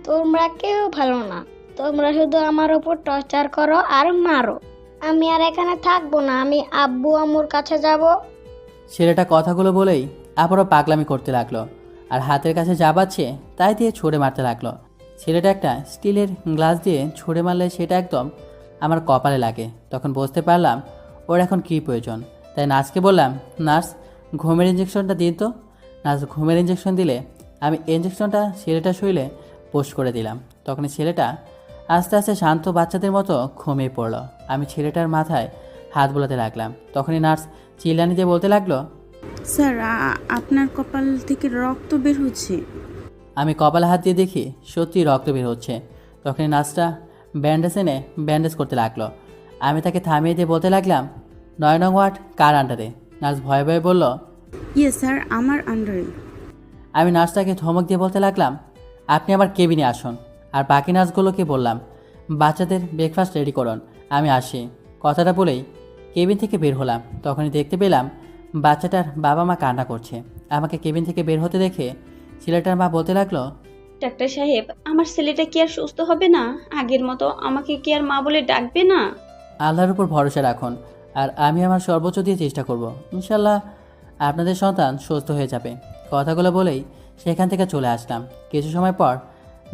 তোমরা কেউ ভালো না, তোমরা শুধু আমার উপর টর্চার করো আর মারো। আমি আর এখানে থাকবো না, আমি আব্বু আম্মুর কাছে যাব। ছেলেটা কথাগুলো বলেই আবারও পাগলামি করতে লাগলো আর হাতের কাছে যা পাচ্ছে তাই দিয়ে ছুঁড়ে মারতে লাগলো। ছেলেটা একটা স্টিলের গ্লাস দিয়ে ছুঁড়ে মারলে সেটা একদম আমার কপালে লাগে। তখন বুঝতে পারলাম ওর এখন কী প্রয়োজন। তাই নার্সকে বললাম, নার্স ঘুমের ইঞ্জেকশনটা দিন তো। নার্স ঘুমের ইঞ্জেকশন দিলে আমি ইঞ্জেকশনটা ছেলেটা শুইলে পোস্ট করে দিলাম। তখন ছেলেটা আস্তে আস্তে শান্ত বাচ্চাদের মতো ঘুমিয়ে পড়লো। আমি ছেলেটার মাথায় হাত বোলাতে লাগলাম। তখনই নার্স চিল্লানি দিয়ে বলতে লাগলো, স্যার আপনার কপাল থেকে রক্ত বের হচ্ছে। আমি কপালে হাত দিয়ে দেখি সত্যি রক্ত বের হচ্ছে। তখনই নার্সটা ব্যান্ডেজ এনে ব্যান্ডেজ করতে লাগলো। আমি তাকে থামিয়ে দিয়ে বলতে লাগলাম, 9 নং ওয়ার্ড কার আন্ডারে? নার্স ভয়ে ভয়ে বলল, ইয়ে স্যার, আমার আন্ডারে। আমি নার্সটাকে ধমক দিয়ে বলতে লাগলাম, আপনি আমার কেবিনে আসুন। আর বাকি নার্সগুলোকে বললাম, বাচ্চাদের ব্রেকফাস্ট রেডি করুন, আমি আসি। কথাটা বলেই কেবিন থেকে বের হলাম। তখনই দেখতে পেলাম বাচ্চাটার বাবা মা কান্না করছে। আমাকে কেবিন থেকে বের হতে দেখে ছেলেটার মা বলতে লাগলো, ডাক্তার সাহেব, আমার ছেলেটা কি আর সুস্থ হবে না? আগের মতো আমাকে কি আর মা বলে ডাকবে না? আল্লাহর উপর ভরসা রাখুন, আর আমি আমার সর্বোচ্চ দিয়ে চেষ্টা করব। ইনশাল্লাহ আপনাদের সন্তান সুস্থ হয়ে যাবে। কথাগুলো বলেই সেখান থেকে চলে আসলাম। কিছু সময় পর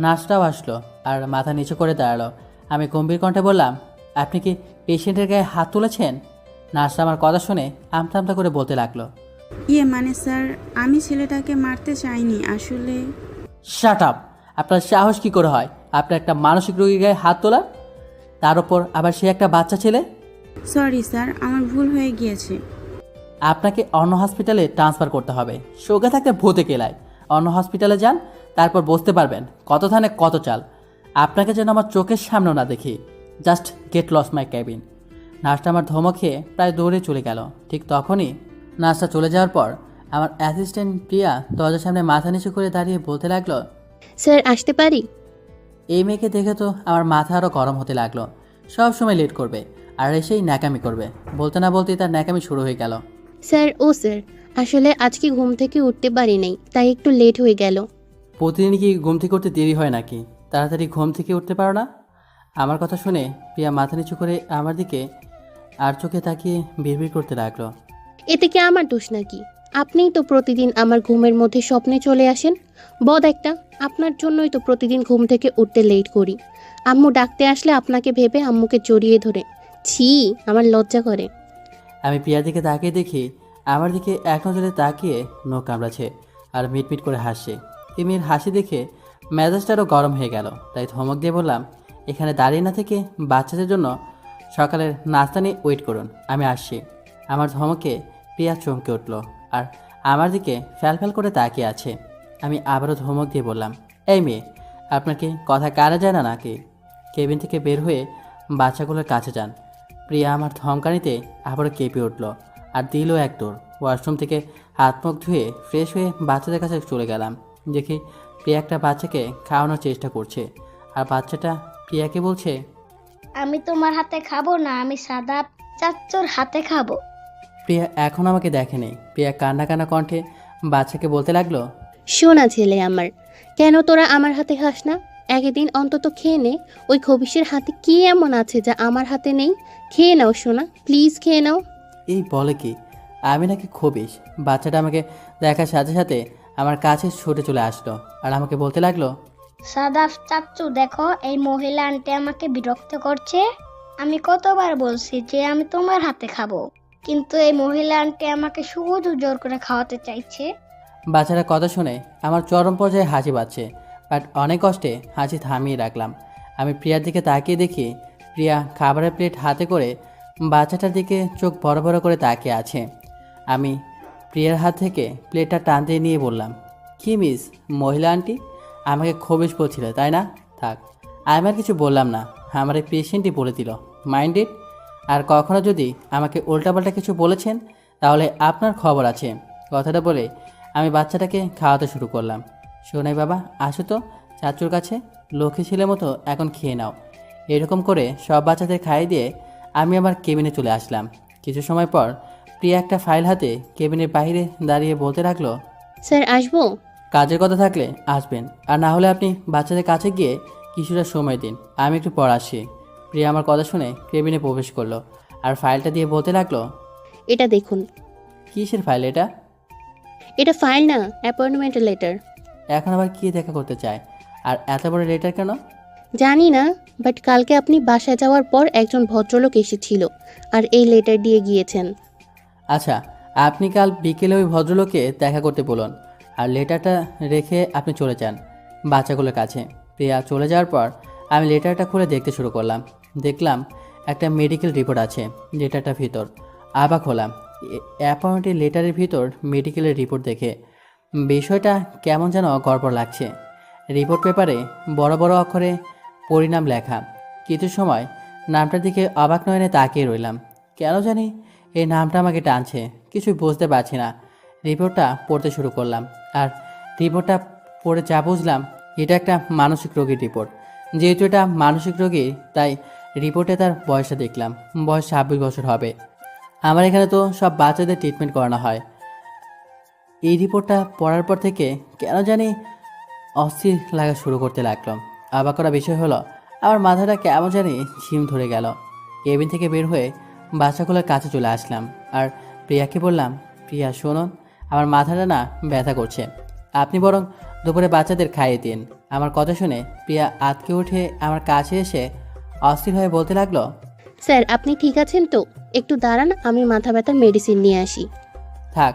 নার্সটাও আসলো আর মাথা নিচু করে দাঁড়ালো। আমি গম্ভীর কণ্ঠে বললাম, আপনি কি পেশেন্টের গায়ে হাত তুলেছেন? নার্সটা আমার কথা শুনে আমতা আমতা করে বলতে লাগলো, ইয়ে মানে স্যার, আমি ছেলেটাকে মারতে চাইনি আসলে। Shut up! আপনার সাহস কী করে হয় আপনার একটা মানসিক রোগীর গায়ে হাত তোলা, তার ওপর আবার সে একটা বাচ্চা ছেলে? সরি স্যার, আমার ভুল হয়ে গিয়েছে। আপনাকে অন্য হসপিটালে ট্রান্সফার করতে হবে। সোগা থাকতে ভূতে কেলায়। অন্য হসপিটালে যান, তারপর বুঝতে পারবেন কত ধানে কত চাল। আপনাকে যেন আমার চোখের সামনেও না দেখি। জাস্ট গেট লস মাই ক্যাবিন। নার্সটা আমার ধমক খেয়ে প্রায় দৌড়ে চলে গেল। ঠিক তখনই নার্সটা চলে যাওয়ার পর আমার অ্যাসিস্ট্যান্ট প্রিয়া দরজার সামনে মাথা নিচু করে দাঁড়িয়ে বলতে লাগলো, স্যার আসতে পারি? এই মেয়েকে দেখে তো আমার মাথা আরও গরম হতে লাগলো। সব সময় লেট করবে আর এসেই ন্যাকামি করবে। বলতে না বলতেই তার ন্যাকামি শুরু হয়ে গেল। স্যার স্যার, আসলে আজকে ঘুম থেকে উঠতে পারি নাই, তাই একটু লেট হয়ে গেল। প্রতিদিন কি ঘুম থেকে উঠতে দেরি হয় নাকি? তাড়াতাড়ি ঘুম থেকে উঠতে পারো না? আমার কথা শুনে প্রিয়া মাথা নিচু করে আমার দিকে আর চোখে তাকিয়ে বিড়বিড় করতে লাগলো, এতে কি আমার দোষ নাকি? আপনিই তো প্রতিদিন আমার ঘুমের মধ্যে স্বপ্নে চলে আসেন। বদ একটা, আপনার জন্যই তো প্রতিদিন ঘুম থেকে উঠতে লেট করি। আম্মু ডাকতে আসলে আপনাকে ভেবে আম্মুকে জড়িয়ে ধরে ছি, আমার লজ্জা করে। আমি প্রিয়ার দিকে তাকিয়ে দেখি আমার দিকে এক নজরে তাকিয়ে নখ কামড়াচ্ছে আর মিটমিট করে হাসছে। এই মেয়ের হাসি দেখে মেজাজটা আরও গরম হয়ে গেল। তাই ধমক দিয়ে বললাম, এখানে দাঁড়িয়ে না থেকে বাচ্চাদের জন্য সকালের নাস্তা নিয়ে ওয়েট করুন, আমি আসছি। আমার ধমকে প্রিয়া চমকে উঠল আর আমার দিকে ফ্যাল করে তাকিয়ে আছে। আমি আবারও ধমক দিয়ে বললাম, এই মেয়ে, আপনার কি কথা কারা যায় না নাকি? কেবিন থেকে বের হয়ে বাচ্চাগুলোর কাছে যান। প্রিয়া আমার ধমকানিতে আবারও কেঁপে উঠল আর দিল এক দৌড়। ওয়াশরুম থেকে হাত মুখ ধুয়ে ফ্রেশ হয়ে বাচ্চাদের কাছে চলে গেলাম। দেখি প্রিয়া একটা বাচ্চাকে খাওয়ানোর চেষ্টা করছে আর বাচ্চাটা প্রিয়াকে বলছে, আমি তোমার হাতে খাবো না, আমি সাদা চাচ্চুর হাতে খাবো। প্রিয়া এখন আমাকে দেখেনি। প্রিয়া কান্না কান্না কণ্ঠে বাচ্চাকে বলতে লাগলো, শোনা ছেলে আমার, কেন তোরা আমার হাতে খাস না? একদিন অন্তত খেয়ে নে। ওই খবিশের হাতে কি এমন আছে যা আমার হাতে নেই? খেয়ে নাও সোনা, প্লিজ খেয়ে নাও। এই বলে কি আমি নাকি খবিশ? বাচ্চাটা আমাকে দেখার সাথে সাথে আমার কাছে ছুটে চলে আসলো আর আমাকে বলতে লাগলো, সাদা চাচ্চু দেখো, এই মহিলা আন্টি আমাকে বিরক্ত করছে। আমি কতবার বলছি যে আমি তোমার হাতে খাবো, কিন্তু এই মহিলা আন্টি আমাকে শুধু জোর করে খাওয়াতে চাইছে। বাচ্চাটার কথা শুনে আমার চরম পর্যায়ে হাসি পাচ্ছে, বাট অনেক কষ্টে হাসি থামিয়ে রাখলাম। আমি প্রিয়ার দিকে তাকিয়ে দেখি প্রিয়া খাবারের প্লেট হাতে করে বাচ্চাটার দিকে চোখ বড় বড় করে তাকিয়ে আছে। আমি প্রিয়ার হাত থেকে প্লেটটা টান দিয়ে নিয়ে বললাম, কি মিস মহিলা আন্টি, আমাকে খবিশ বলছিল তাই না? থাক, আমি আর কিছু বললাম না। আমার এই পেশেন্টই বলে দিল মাইন্ডেড। আর কখনো যদি আমাকে উল্টাপাল্টা কিছু বলেছেন তাহলে আপনার খবর আছে। কথাটা বলে আমি বাচ্চাটাকে খাওয়াতে শুরু করলাম। শোনাই বাবা, আসো তো, চাচুর কাছে, লক্ষ্মী ছেলের মতো এখন খেয়ে নাও। এরকম করে সব বাচ্চাদের খাইয়ে দিয়ে আমি আমার কেবিনে চলে আসলাম। কিছু সময় পর প্রিয়া একটা ফাইল হাতে কেবিনের বাইরে দাঁড়িয়ে বলতে লাগলো, স্যার আসবো? কাজের কথা থাকলে আসবেন, আর না হলে আপনি বাচ্চাদের কাছে গিয়ে কিছুটা সময় দিন, আমি একটু পর আসি। প্রিয়া আমার কথা শুনে কেবিনে প্রবেশ করলো আর ফাইলটা দিয়ে বলতে লাগলো, এটা দেখুন। কিসের ফাইল এটা? এটা ফাইল না, অ্যাপয়েন্টমেন্ট লেটার। এখন আবার কি দেখা করতে চায়, আর এত বড় লেটার কেন? জানি না, বাট কালকে আপনি বাসায় যাওয়ার পর একজন ভদ্রলোক এসেছিল আর এই লেটার দিয়ে গিয়েছেন। আচ্ছা, আপনি কাল বিকেলে ওই ভদ্রলোককে দেখা করতে বলুন, আর লেটারটা রেখে আপনি চলে যান বাচ্চাগুলোর কাছে। প্রিয়া চলে যাওয়ার পর আমি লেটারটা খুলে দেখতে শুরু করলাম। দেখলাম একটা মেডিকেল রিপোর্ট আছে লেটারটার ভিতর। অবাক হলাম অ্যাপয়েন্টেড লেটারের ভিতর মেডিকেলের রিপোর্ট দেখে। বিষয়টা কেমন যেন গড়বড় লাগছে। রিপোর্ট পেপারে বড় বড় অক্ষরে পরিণাম লেখা। কিছু সময় নামটার দিকে অবাক নয়নে তাকিয়ে রইলাম। কেন জানি এই নামটা আমাকে টানছে, কিছু বুঝতে পারছি না। রিপোর্টটা পড়তে শুরু করলাম, আর রিপোর্টটা পড়ে যা বুঝলাম, এটা একটা মানসিক রোগীর রিপোর্ট। যেহেতু এটা মানসিক রোগী, তাই রিপোর্টে তার বয়সটা দেখলাম, বয়স 26 বছর হবে। আমার এখানে তো সব বাচ্চাদের ট্রিটমেন্ট করানো হয়। এই রিপোর্টটা পড়ার পর থেকে কেন জানি অস্থির লাগা শুরু করতে লাগলো। অবাক করা বিষয় হলো, আমার মাথাটা কেমন জানি ঝিম ধরে গেল। কেবিন থেকে বের হয়ে বাচ্চাগুলোর কাছে চলে আসলাম, আর প্রিয়াকে বললাম, প্রিয়া শুনুন, আমার মাথাটা না ব্যথা করছে, আপনি বরং দুপুরে বাচ্চাদের খাইয়ে দিন। আমার কথা শুনে প্রিয়া আতকে উঠে আমার কাছে এসে অস্থির হয়ে বলতে লাগলো, স্যার আপনি ঠিক আছেন তো? একটু দাঁড়ান, আমি মাথা ব্যথার মেডিসিন নিয়ে আসি। থাক,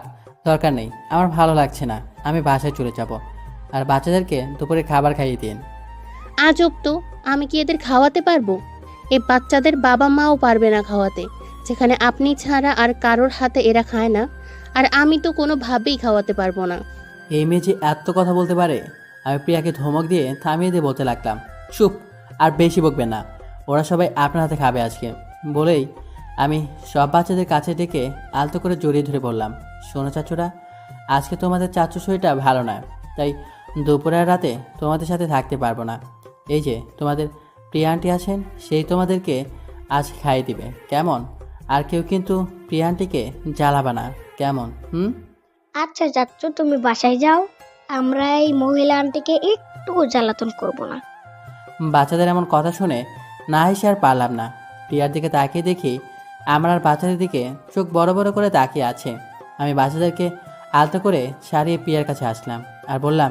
দরকার নেই, আমার ভালো লাগছে না, আমি বাসায় চলে যাব, আর বাচ্চাদেরকে দুপুরে খাবার খাইয়ে দিন। আজব তো, আমি কি এদের খাওয়াতে পারবো? এই বাচ্চাদের বাবা মাও পারবে না খাওয়াতে, যেখানে আপনি ছাড়া আর কারোর হাতে এরা খায় না, আর আমি তো কোনোভাবেই খাওয়াতে পারবো না। এই মেয়ে যে এত কথা বলতে পারে। আমি প্রিয়াকে ধমক দিয়ে থামিয়ে দিয়ে বলতে লাগলাম, চুপ, আর বেশি বকবেন না, ওরা সবাই আপনার হাতে খাবে আজকে। বলেই আমি সব বাচ্চাদের কাছে ডেকে আলতো করে জড়িয়ে ধরে বললাম, শোনো চাচুরা, আজকে তোমাদের চাচু শরীরটা ভালো নয়, তাই দুপুরের রাতে তোমাদের সাথে থাকতে পারবো না। এই যে তোমাদের প্রিয়া আন্টি আছেন, সেই তোমাদেরকে আজ খাইয়ে দিবে, কেমন? আর কেউ কিন্তু প্রিয়া আন্টিকে জ্বালাবা না, কেমন? আচ্ছা চাচ্চু, তুমি বাসায় যাও, আমরা এই মহিলা আন্টিকে একটু জ্বালাতন করব না। বাচ্চাদের এমন কথা শুনে না হেসে আর পারলাম না। প্রিয়ার দিকে তাকিয়ে দেখি আমার আর বাচ্চাদের দিকে চোখ বড় বড় করে তাকিয়ে আছে। আমি বাচ্চাদেরকে আলতো করে সারিয়ে প্রিয়ার কাছে আসলাম আর বললাম,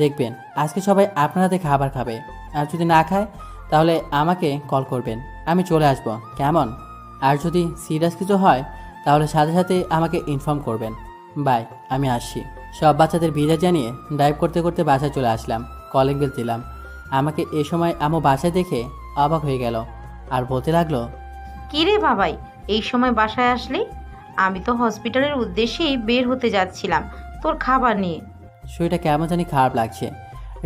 দেখবেন আজকে সবাই আপনার হাতে খাবার খাবে, আর যদি না খায় তাহলে আমাকে কল করবেন, আমি চলে আসব, কেমন? আর যদি সিরিয়াস কিছু হয় তাহলে সাথে সাথে আমাকে ইনফর্ম করবেন। বাই, আমি আসছি। সব বাচ্চাদের বিদায় জানিয়ে ড্রাইভ করতে করতে বাসায় চলে আসলাম। কলিং বেল দিলাম। আমাকে এ সময় আম্মু বাসায় দেখে অবাক হয়ে গেল আর বলতে লাগলো, কি রে বাবাই, এই সময় বাসায় আসলি? আমি তো হসপিটালের উদ্দেশ্যেই বের হতে যাচ্ছিলাম তোর খাবার নিয়ে। শরীরটা কেমন জানি খারাপ লাগছে,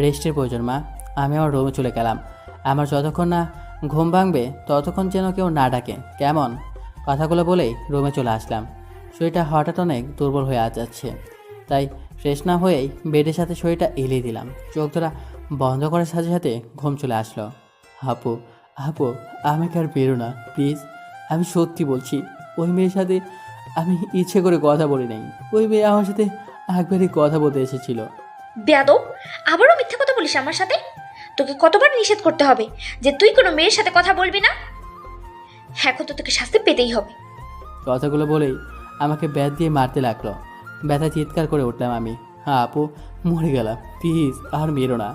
রেস্টের প্রয়োজন মা। আমি আমার রুমে চলে গেলাম। আমার যতক্ষণ না ঘুম ভাঙবে ততক্ষণ যেন কেউ না ডাকে, কেমন? কথাগুলো বলেই রুমে চলে আসলাম। শরীরটা হঠাৎ অনেক দুর্বল হয়ে যাচ্ছে, তাই ফ্রেশ না হয়েই বেডের সাথে শরীরটা এলিয়ে দিলাম। চোখ ধরা বন্ধ করার সাথে সাথে ঘুম চলে আসলো। আপু আপু, আমাকে আর বেরো না প্লিজ, আমি সত্যি বলছি, ওই মেয়ের সাথে আমি ইচ্ছে করে কথা বলি নাই। ওই মেয়ে আমার সাথে একবারই কথা বলতে এসেছিল। বেয়াদব, আবারও মিথ্যা কথা বলিস আমার সাথে? তোকে কতবার নিষেধ করতে হবে যে তুই কোনো মেয়ের সাথে কথা বলবি না? এখন তো তোকে শাস্তি পেতেই হবে। কথাগুলো বলেই আমাকে ব্যাট দিয়ে মারতে লাগলো। ব্যথা চিৎকার করে উঠলাম আমি। হ্যাঁ আপু, মরে গেলাম, প্লিজ আর মেরো না,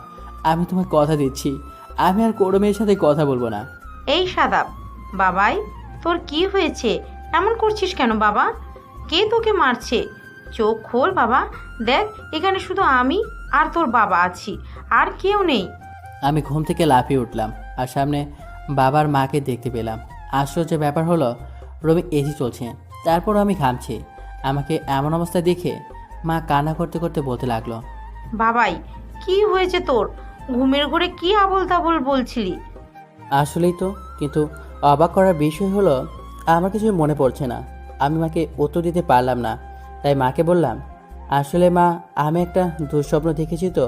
আমি তোমার কথা দিচ্ছি, আমি আর কোনো মেয়ের সাথে কথা বলবো না। এই সাদাব, বাবাই তোর কি হয়েছে? এমন করছিস কেন বাবা? কে তোকে মারছে? চোখ খোল বাবা, দেখ এখানে শুধু আমি আর তোর বাবা আছি, আর কেউ নেই। আমি ঘুম থেকে লাফিয়ে উঠলাম আর সামনে বাবার মাকে দেখতে পেলাম। আশ্চর্য ব্যাপার হলো, রুমে এসি চলছে, তারপরও আমি ঘামছি। আমাকে এমন অবস্থা দেখে মা কান্না করতে করতে বলতে লাগলো, বাবাই কি হয়েছে তোর? ঘুমের ঘরে কি আবোল তাবোল বলছিলি? আসলেই তো, কিন্তু অবাক করার বিষয় হলো আমার কিছুই মনে পড়ছে না। আমি মাকে উত্তর দিতে পারলাম না, তাই মাকে বললাম, আসলে মা, আমি একটা দুঃস্বপ্ন দেখেছি তো,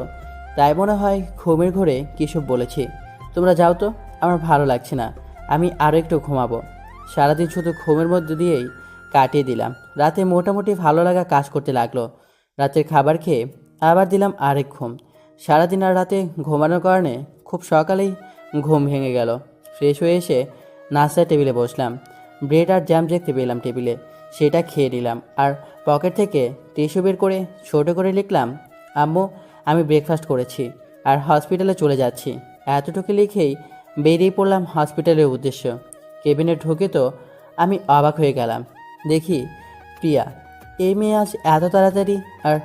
তাই মনে হয় ঘুমের ঘোরে কিসব বলেছি। তোমরা যাও তো, আমার ভালো লাগছে না, আমি আরও একটু ঘুমাবো। সারাদিন শুধু ঘুমের মধ্যে দিয়েই কাটিয়ে দিলাম। রাতে মোটামুটি ভালো লাগা কাজ করতে লাগলো। রাতের খাবার খেয়ে আবার দিলাম আরেক ঘুম। সারাদিন আর রাতে ঘুমানোর কারণে খুব সকালেই ঘুম ভেঙে গেল। ফ্রেশ হয়ে এসে নাস্তার টেবিলে বসলাম। ব্রেড আর জ্যাম দেখতে পেলাম টেবিলে, সেটা খেয়ে নিলাম। আর পকেট থেকে টিস্যু বের করে ছোট করে লিখলাম, আম্মু আমি ব্রেকফাস্ট করেছি আর হসপিটালে চলে যাচ্ছি। এতটুকু লিখেই বেরিয়ে পড়লাম হসপিটালের উদ্দেশ্য। কেবিনে ঢুকে তো আমি অবাক হয়ে গেলাম। দেখি প্রিয়া, এই মেয়ে আজ এত তাড়াতাড়ি। আর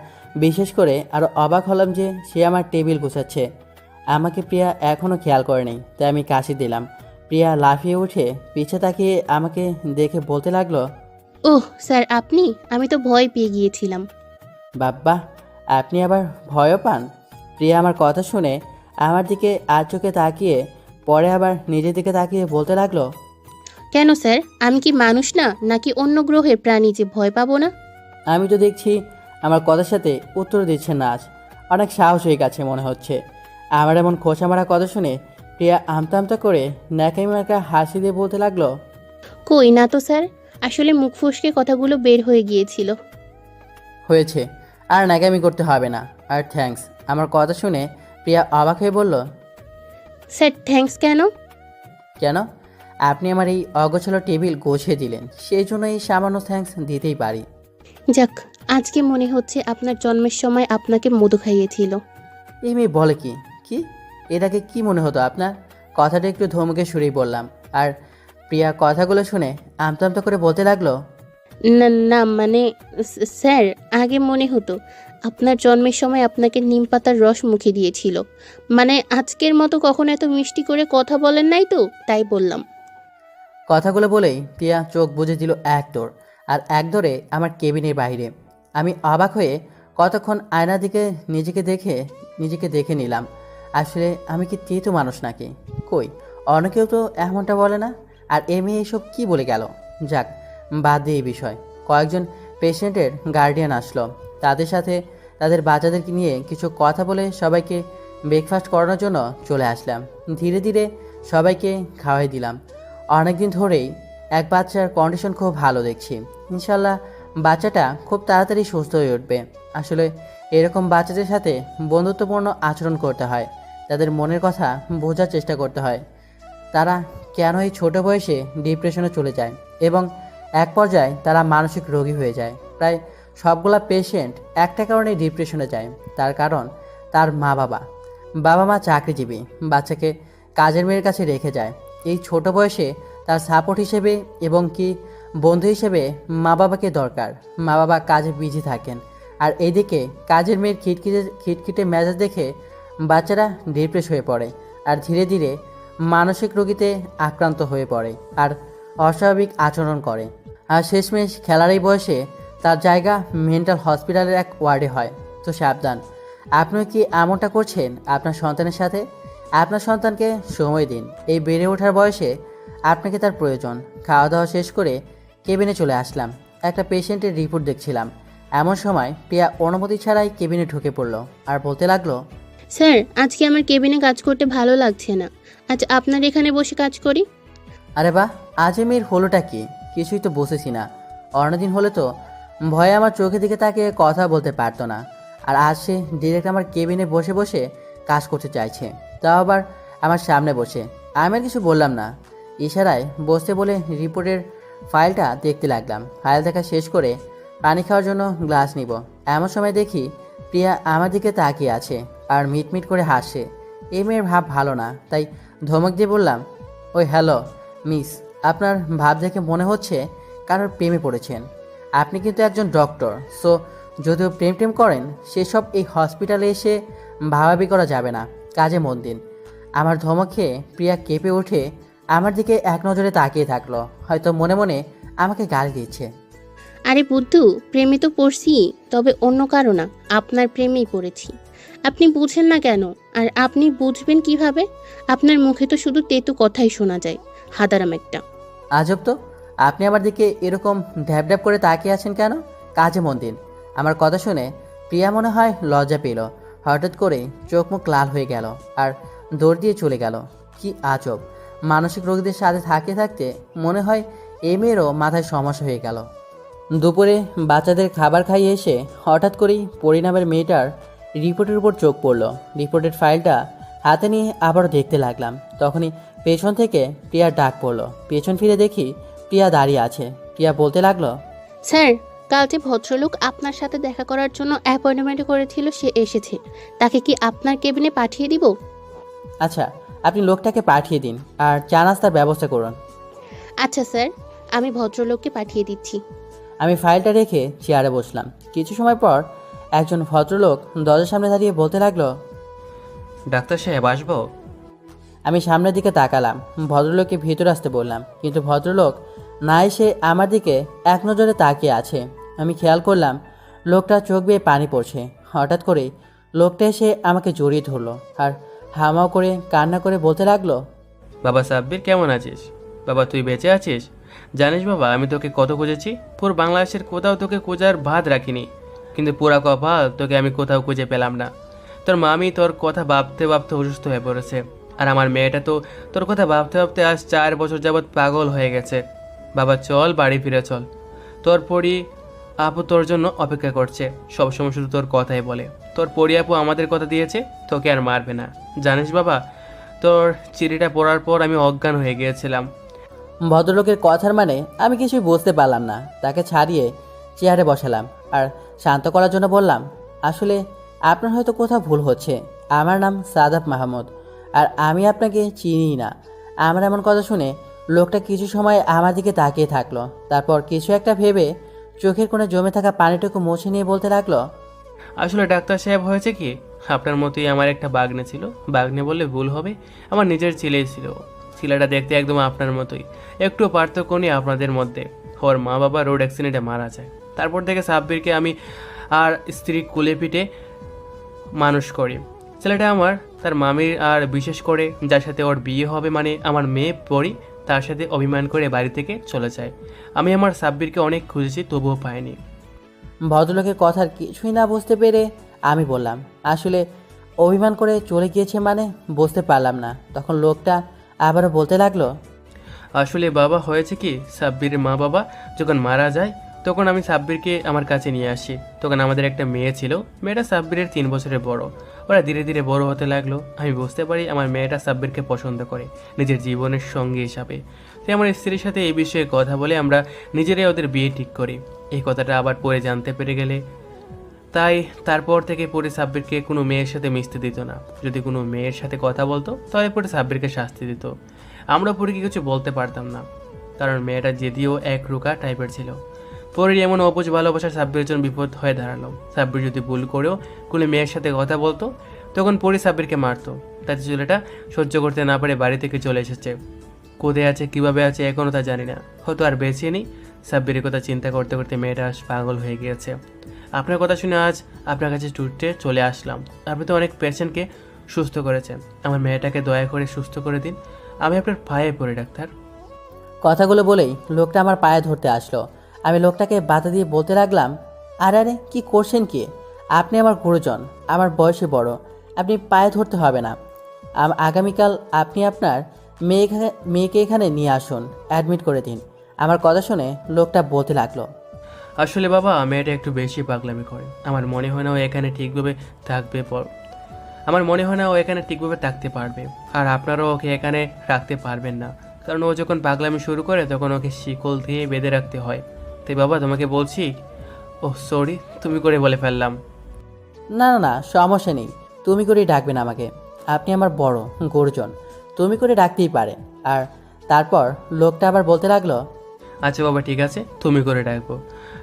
বিশেষ করে আরও অবাক হলাম যে সে আমার টেবিল গুছাচ্ছে। আমাকে প্রিয়া এখনও খেয়াল করেনি, তাই আমি কাশি দিলাম। প্রিয়া লাফিয়ে উঠে পিছে তাকিয়ে আমাকে দেখে বলতে লাগলো, ওহ স্যার আপনি, আমি তো ভয় পেয়ে গিয়েছিলাম। বাব্বা, আপনি আবার ভয়ও পান? প্রিয়া আমার কথা শুনে আমার দিকে আর চোখে তাকিয়ে পরে আবার নিজের দিকে তাকিয়ে বলতে লাগলো, কেন স্যার, আমি কি মানুষ না নাকি অন্য গ্রহের প্রাণী যে ভয় পাবো না? আমি তো দেখছি আমার কথার সাথে উত্তর দিচ্ছেন না আজ। অনেক সাহস হয়ে গেছে মনে হচ্ছে। আমার এমন খোঁচা মারা কথা শুনে প্রিয়া আমতা আমতা করে ন্যাকামি মার্কা হাসি দিয়ে বলতে লাগলো, কই না তো স্যার, আসলে মুখ ফসকে কথাগুলো বের হয়ে গিয়েছিল। হয়েছে, আর ন্যাকামি করতে হবে না। আর থ্যাঙ্কস। আমার কথা শুনে প্রিয়া অবাক হয়ে বলল, স্যার থ্যাঙ্কস কেন? কেন? আপনি আমার এই অগোছালো টেবিল গুছিয়ে দিলেন, সেই জন্য এই সামান্য থ্যাঙ্কস দিতেই পারি। যাক, আজকে মনে হচ্ছে আপনার জন্মের সময় আপনাকে মধু খাইয়েছিল। এই মেয়ে বলে কি কি এটাকে কি মনে হতো আপনার? কথাটা একটু ধমকে সুরেই বললাম। আর প্রিয়া কথাগুলো শুনে আমতা আমতা করে বলতে লাগলো, না না মানে স্যার, আগে মনে হতো আপনার জন্মের সময় আপনাকে নিম পাতার রস মুখে দিয়েছিল। মানে আজকের মতো কখনো এত মিষ্টি করে কথা বলেন নাই তো, তাই বললাম। কথাগুলো বলেই প্রিয়া চোখ বুজে দিল এক দৌড়, আর এক দৌড়ে আমার কেবিনের বাইরে। আমি অবাক হয়ে কতক্ষণ আয়নার দিকে নিজেকে দেখে নিলাম। আসলে আমি কি তেতো মানুষ নাকি? কই, অনেকেও তো এমনটা বলে না। আর মেয়ে এসব কি বলে গেল? যাক, বাদ দিয়ে এই বিষয়। কয়েকজন পেশেন্টের গার্ডিয়ান আসলো, তাদের সাথে তাদের বাচ্চাদেরকে নিয়ে কিছু কথা বলে সবাইকে ব্রেকফাস্ট করানোর জন্য চলে আসলাম। ধীরে ধীরে সবাইকে খাওয়াই দিলাম। অনেকদিন ধরেই এক বাচ্চার কন্ডিশন খুব ভালো দেখছি। ইনশাল্লাহ বাচ্চাটা খুব তাড়াতাড়ি সুস্থ হয়ে উঠবে। আসলে এরকম বাচ্চাদের সাথে বন্ধুত্বপূর্ণ আচরণ করতে হয়, তাদের মনের কথা বোঝার চেষ্টা করতে হয়। তারা কেন এই ছোট বয়সে ডিপ্রেশনে চলে যায় এবং এক পর্যায়ে তারা মানসিক রোগী হয়ে যায়। প্রায় সবগুলা পেশেন্ট একটা কারণে ডিপ্রেশনে যায়, তার কারণ তার বাবা মা চাকরিজীবী, বাচ্চাকে কাজের মেয়ের কাছে রেখে যায়। এই ছোট বয়সে তার সাপোর্ট হিসেবে এবং কি বন্ধু হিসেবে মা বাবাকে দরকার। মা বাবা কাজে বিজি থাকেন, আর এইদিকে কাজের মেয়ের খিটখিটে মেজাজ দেখে বাচ্চারা ডিপ্রেস হয়ে পড়ে আর ধীরে ধীরে মানসিক রোগীতে আক্রান্ত হয়ে পড়ে আর অস্বাভাবিক আচরণ করে। আর শেষমেশ খেলার এই বয়সে তার জায়গা মেন্টাল হসপিটালের এক ওয়ার্ডে হয়। তো সাবধান, আপনিও কি এমনটা করছেন আপনার সন্তানের সাথে? আপনার সন্তানকে সময় দিন। এই বেড়ে ওঠার বয়সে আপনাকে তার প্রয়োজন। খাওয়া দাওয়া শেষ করে কেবিনে চলে আসলাম। একটা পেশেন্টের রিপোর্ট দেখছিলাম। এমন সময় প্রিয়া অনুমতি ছাড়াই কেবিনে ঢুকে পড়লো আর বলতে লাগলো, স্যার আজকে আমার কেবিনে কাজ করতে ভালো লাগছে না, আজ আপনার এখানে বসে কাজ করি। আরে বাহ, আজ মেয়ের হলোটা কি? কিছুই তো বসেছি না। অন্যদিন হলে তো ভয়ে আমার চোখের দিকে তাকিয়ে কথা বলতে পারতো না। আর আজ সে ডিরেক্ট আমার কেবিনে বসে বসে কাজ করতে চাইছে, তাও আবার আমার সামনে বসে। আমি আর কিছু বললাম না, ইশারায় বসতে বলে রিপোর্টের ফাইলটা দেখতে লাগলাম। ফাইল দেখা শেষ করে পানি খাওয়ার জন্য গ্লাস নিব, এমন সময় দেখি প্রিয়া আমার দিকে তাকিয়ে আছে আর মিটমিট করে হাসে। এই মেয়ের ভাব ভালো না, তাই ধমক দিয়ে বললাম, ওই হ্যালো মিস, আপনার ভাব দেখে মনে হচ্ছে কারোর প্রেমে পড়েছেন। আপনি কিন্তু একজন ডক্টর, সো যদিও প্রেম করেন সেসব এই হসপিটালে এসে ভাবাবি করা যাবে না, কাজে মন দিন। আমার ধমক খেয়ে প্রিয়া কেঁপে উঠে আমার দিকে এক নজরে তাকিয়ে থাকলো, হয়তো মনে মনে আমাকে গালি দিচ্ছে। আরে বুদ্ধু, প্রেমে তো পড়ছি, তবে অন্য কারো না, আপনার প্রেমেই পড়েছি। আপনি বুঝেন না কেন? আর আপনি বুঝবেন কিভাবে? আপনার মুখে তো শুধু তেতু কথাই শোনা যায়, হাদারাম একটা। আজব তো, আপনি আমার দিকে এরকম ঢ্যাপ ঢ্যাপ করে তাকিয়ে আছেন কেন? কাজে মন দিন। আমার কথা শুনে প্রিয়া মনে হয় লজ্জা পেল, হঠাৎ করে চোখ মুখ লাল হয়ে গেল আর দৌড় দিয়ে চলে গেল। কি আজব, মানসিক রোগীদের সাথে থাকতে থাকতে মনে হয় এই মেয়েরও মাথায় সমস্যা হয়ে গেল। দুপুরে বাচ্চাদের খাবার খাইয়ে এসে হঠাৎ করেই পরিণামের মেয়েটার রিপোর্টের উপর চোখ পড়ল। রিপোর্টের ফাইলটা হাতে নিয়ে আবারও দেখতে লাগলাম। তখনই পেছন থেকে প্রিয়ার ডাক পড়ল। পেছন ফিরে দেখি প্রিয়া দাঁড়িয়ে আছে। প্রিয়া বলতে লাগলো, স্যার, কাল যে ভদ্রলোক আপনার সাথে দেখা করার জন্য অ্যাপয়েন্টমেন্ট করেছিল সে এসেছে। তাকে কি আপনার কেবিনে পাঠিয়ে দিব? আচ্ছা, আপনি লোকটাকে পাঠিয়ে দিন আর চা নাস্তার ব্যবস্থা করুন। আচ্ছা স্যার, আমি ভদ্রলোককে পাঠিয়ে দিচ্ছি। আমি ফাইলটা রেখে চেয়ারে বসলাম। কিছু সময় পর একজন ভদ্রলোক দরজার সামনে দাঁড়িয়ে বলতে লাগলো, ডাক্তার সাহেব আসবো? আমি সামনের দিকে তাকালাম। ভদ্রলোককে ভিতরে আসতে বললাম, কিন্তু ভদ্রলোক না এসে আমার দিকে এক নজরে তাকিয়ে আছে। আমি খেয়াল করলাম লোকটা চোখ বেয়ে পানি পড়ছে। হঠাৎ করে লোকটা এসে আমাকে জড়িয়ে ধরলো আর হামাও করে কান্না করে বলতে লাগলো, বাবা সাব্বির, কেমন আছিস? বাবা তুই বেঁচে আছিস? জানিস বাবা, আমি তোকে কত খুঁজেছি। পুরো বাংলাদেশের কোথাও তোকে খোঁজার ভাত রাখিনি, কিন্তু পুরা কপাল তোকে আমি কোথাও খুঁজে পেলাম না। তোর মামি তোর কথা ভাবতে ভাবতে অসুস্থ হয়ে পড়েছে, আর আমার মেয়েটা তো তোর কথা ভাবতে ভাবতে আজ 4 বছর যাবৎ পাগল হয়ে গেছে। বাবা চল, বাড়ি ফিরে চল। তোর পরি আপু তোর জন্য অপেক্ষা করছে, সবসময় শুধু তোর কথাই বলে। তোর পরি আপু আমাদের কথা দিয়েছে তোকে আর মারবে না। জানিস বাবা, তোর চিঠিটা পড়ার পর আমি অজ্ঞান হয়ে গিয়েছিলাম। ভদ্রলোকের কথার মানে আমি কিছুই বুঝতে পারলাম না। তাকে ছাড়িয়ে চেয়ারে বসালাম আর শান্ত করার জন্য বললাম, আসলে আপনার হয়তো কোথাও ভুল হচ্ছে। আমার নাম সাদাব মাহমুদ আর আমি আপনাকে চিনি না। আমার এমন কথা শুনে লোকটা কিছু সময় আমার দিকে তাকিয়ে থাকলো। তারপর কিছু একটা ভেবে চোখের কোণে জমে থাকা পানিটুকু মুছে নিয়ে বলতে লাগলো, আসলে ডাক্তার সাহেব হয়েছে কি, আপনার মতোই আমার একটা বাগনে ছিল। বাগনে বললে ভুল হবে, আমার নিজের ছেলেই ছিল। ছেলেটা দেখতে একদম আপনার মতোই, একটু পার্থক্য নেই আপনাদের মধ্যে। ওর মা বাবা রোড অ্যাক্সিডেন্টে মারা যায়। তারপর থেকে সাব্বিরকে আমি আর স্ত্রী কুলে পিঠে মানুষ করি। ছেলেটা আমার তার মামির আর বিশেষ করে যার সাথে ওর বিয়ে হবে, মানে আমার মেয়ে পরি, তার সাথে অভিমান করে বাড়ি থেকে চলে যায়। আমি আমার সাব্বিরকে অনেক খুঁজেছি, তবুও পাইনি। ভদ্রলোকের কথার কিছুই না বুঝতে পেরে আমি বললাম, আসলে অভিমান করে চলে গিয়েছে মানে বুঝতে পারলাম না। তখন লোকটা আবারও বলতে লাগলো, আসলে বাবা হয়েছে কি, সাব্বিরের মা বাবা যখন মারা যায় তখন আমি সাব্বিরকে আমার কাছে নিয়ে আসি। তখন আমাদের একটা মেয়ে ছিল, মেয়েটা সাব্বিরের 3 বছরের বড়। ওরা ধীরে ধীরে বড় হতে লাগলো। আমি বুঝতে পারি আমার মেয়েটা সাব্বিরকে পছন্দ করে নিজের জীবনের সঙ্গী হিসাবে। তাই আমার স্ত্রীর সাথে এই বিষয়ে কথা বলে আমরা নিজেরাই ওদের বিয়ে ঠিক করি। এই কথাটা আবার পরে জানতে পেরে গেলে, তাই তারপর থেকে পরে সাব্বিরকে কোনো মেয়ের সাথে মিশতে দিত না। যদি কোনো মেয়ের সাথে কথা বলতো তাহলে পরে সাব্বিরকে শাস্তি দিত। আমরা পরীকে কিছু বলতে পারতাম না, কারণ মেয়েটা যদিও একরুকা টাইপের ছিল। পরের এমন অবুঝ ভালোবাসার সাব্বিরের জন্য বিপদ হয়ে দাঁড়ালো। সাব্বির যদি ভুল করেও কোনো মেয়ের সাথে কথা বলতো তখন পরে সাব্বিরকে মারতো। তাতে ছেলেটা সহ্য করতে না পারে বাড়ি থেকে চলে এসেছে। কোথায় আছে, কীভাবে আছে এখনও তা জানি না, হয়তো আর বেঁচে নেই। সাব্বিরের কথা চিন্তা করতে করতে মেয়েটা আজ পাগল হয়ে গিয়েছে। আপনার কথা শুনে আজ আপনার কাছে ছুটতে চলে আসলাম। আপনি তো অনেক পেশেন্টকে সুস্থ করেছেন, আমার মেয়েটাকে দয়া করে সুস্থ করে দিন। আমি আপনার পায়ে পড়ি ডাক্তার। কথাগুলো বলেই লোকটা আমার পায়ে ধরতে আসলো। আমি লোকটাকে বাধা দিয়ে বলতে লাগলাম, আরে আরে কি করছেন কি? আপনি আমার গুরুজন, আমার বয়সে বড়, আপনি পায়ে ধরতে হবে না। আগামীকাল আপনি আপনার মেয়েকে এখানে নিয়ে আসুন, অ্যাডমিট করে দিন। আমার কথা শুনে লোকটা বলতে লাগলো, আসলে বাবা মেয়েটা একটু বেশি পাগলামি করে। আমার মনে হয় না ও এখানে ঠিকভাবে থাকতে পারবে। আর আপনারাও ওকে এখানে রাখতে পারবেন না, কারণ ও যখন পাগলামি শুরু করে তখন ওকে শিকল দিয়ে বেঁধে রাখতে হয়। তাই বাবা তোমাকে বলছি, ও সরি তুমি করে বলে ফেললাম। না না না, সমস্যা নেই, তুমি করেই ডাকবেন আমাকে। আপনি আমার বড় গুরুজন, তুমি করে ডাকতেই পারেন। আর তারপর লোকটা আবার বলতে লাগলো, আচ্ছা বাবা ঠিক আছে, তুমি করে ডাকবো।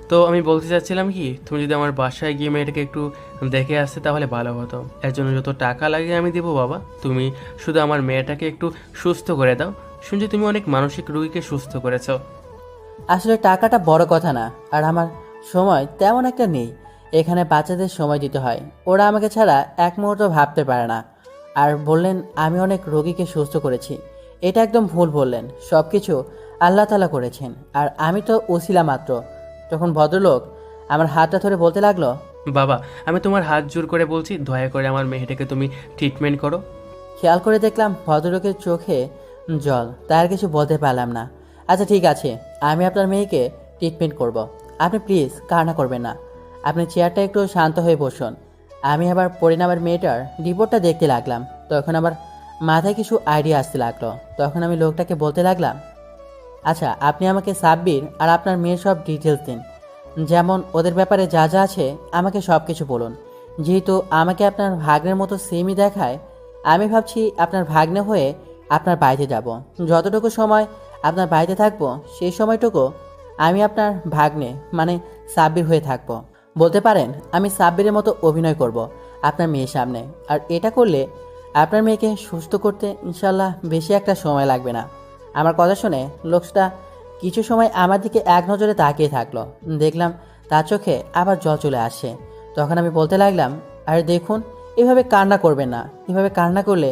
তো আমি বলতে চাচ্ছিলাম কি, তুমি যদি আমার বাসায় গিয়ে মেয়েটাকে একটু দেখে আসতে তাহলে ভালো হতো। এর জন্য যত টাকা লাগে আমি দেবো বাবা, তুমি শুধু আমার মেয়েটাকে একটু সুস্থ করে দাও। শুনছি তুমি অনেক মানসিক রোগীকে সুস্থ করেছো। আসলে টাকাটা বড় কথা না, আর আমার সময় তেমন একটা নেই। এখানে বাচ্চাদের সময় দিতে হয়, ওরা আমাকে ছাড়া এক মুহূর্ত ভাবতে পারে না। আর বললেন আমি অনেক রোগীকে সুস্থ করেছি, এটা একদম ভুল বললেন। সব কিছু আল্লাহ তাআলা করেছেন, আর আমি তো ওসিলা মাত্র। তখন ভদ্রলোক আমার হাতটা ধরে বলতে লাগলো, বাবা, আমি তোমার হাত জোর করে বলছি, দয়া করে আমার মেয়েটাকে তুমি ট্রিটমেন্ট করো। খেয়াল করে দেখলাম ভদ্রলোকের চোখে জল, তার কিছু বলতে পারলাম না। আচ্ছা ঠিক আছে, আমি আপনার মেয়েকে ট্রিটমেন্ট করব। আপনি প্লিজ কান্না করবেন না। আপনি চেয়ারটা একটু শান্ত হয়ে বসুন। আমি আবার পরিণামের মেয়েটার রিপোর্টটা দেখতে লাগলাম। তখন আমার মাথায় কিছু আইডিয়া আসতে লাগলো। তখন আমি লোকটাকে বলতে লাগলাম, আচ্ছা আপনি আমাকে সাব্বির আর আপনার মেয়ের সব ডিটেলস দিন, যেমন ওদের ব্যাপারে যা যা আছে আমাকে সব কিছু বলুন। যেহেতু আমাকে আপনার ভাগ্নের মতো সেমই দেখায়, আমি ভাবছি আপনার ভাগ্নে হয়ে আপনার বাড়িতে যাব। যতটুকু সময় আপনার বাড়িতে থাকবো সেই সময়টুকু আমি আপনার ভাগ্নে মানে সাব্বির হয়ে থাকবো। বলতে পারেন আমি সাব্বিরের মতো অভিনয় করব আপনার মেয়ের সামনে। আর এটা করলে আপনার মেয়েকে সুস্থ করতে ইনশাল্লাহ বেশি একটা সময় লাগবে না। আমার কথা শুনে লোকটা কিছু সময় আমার দিকে এক নজরে তাকিয়ে থাকলো। দেখলাম তার চোখে আবার জল চলে আসে। তখন আমি বলতে লাগলাম, আরে দেখুন, এভাবে কান্না করবেন না। এভাবে কান্না করলে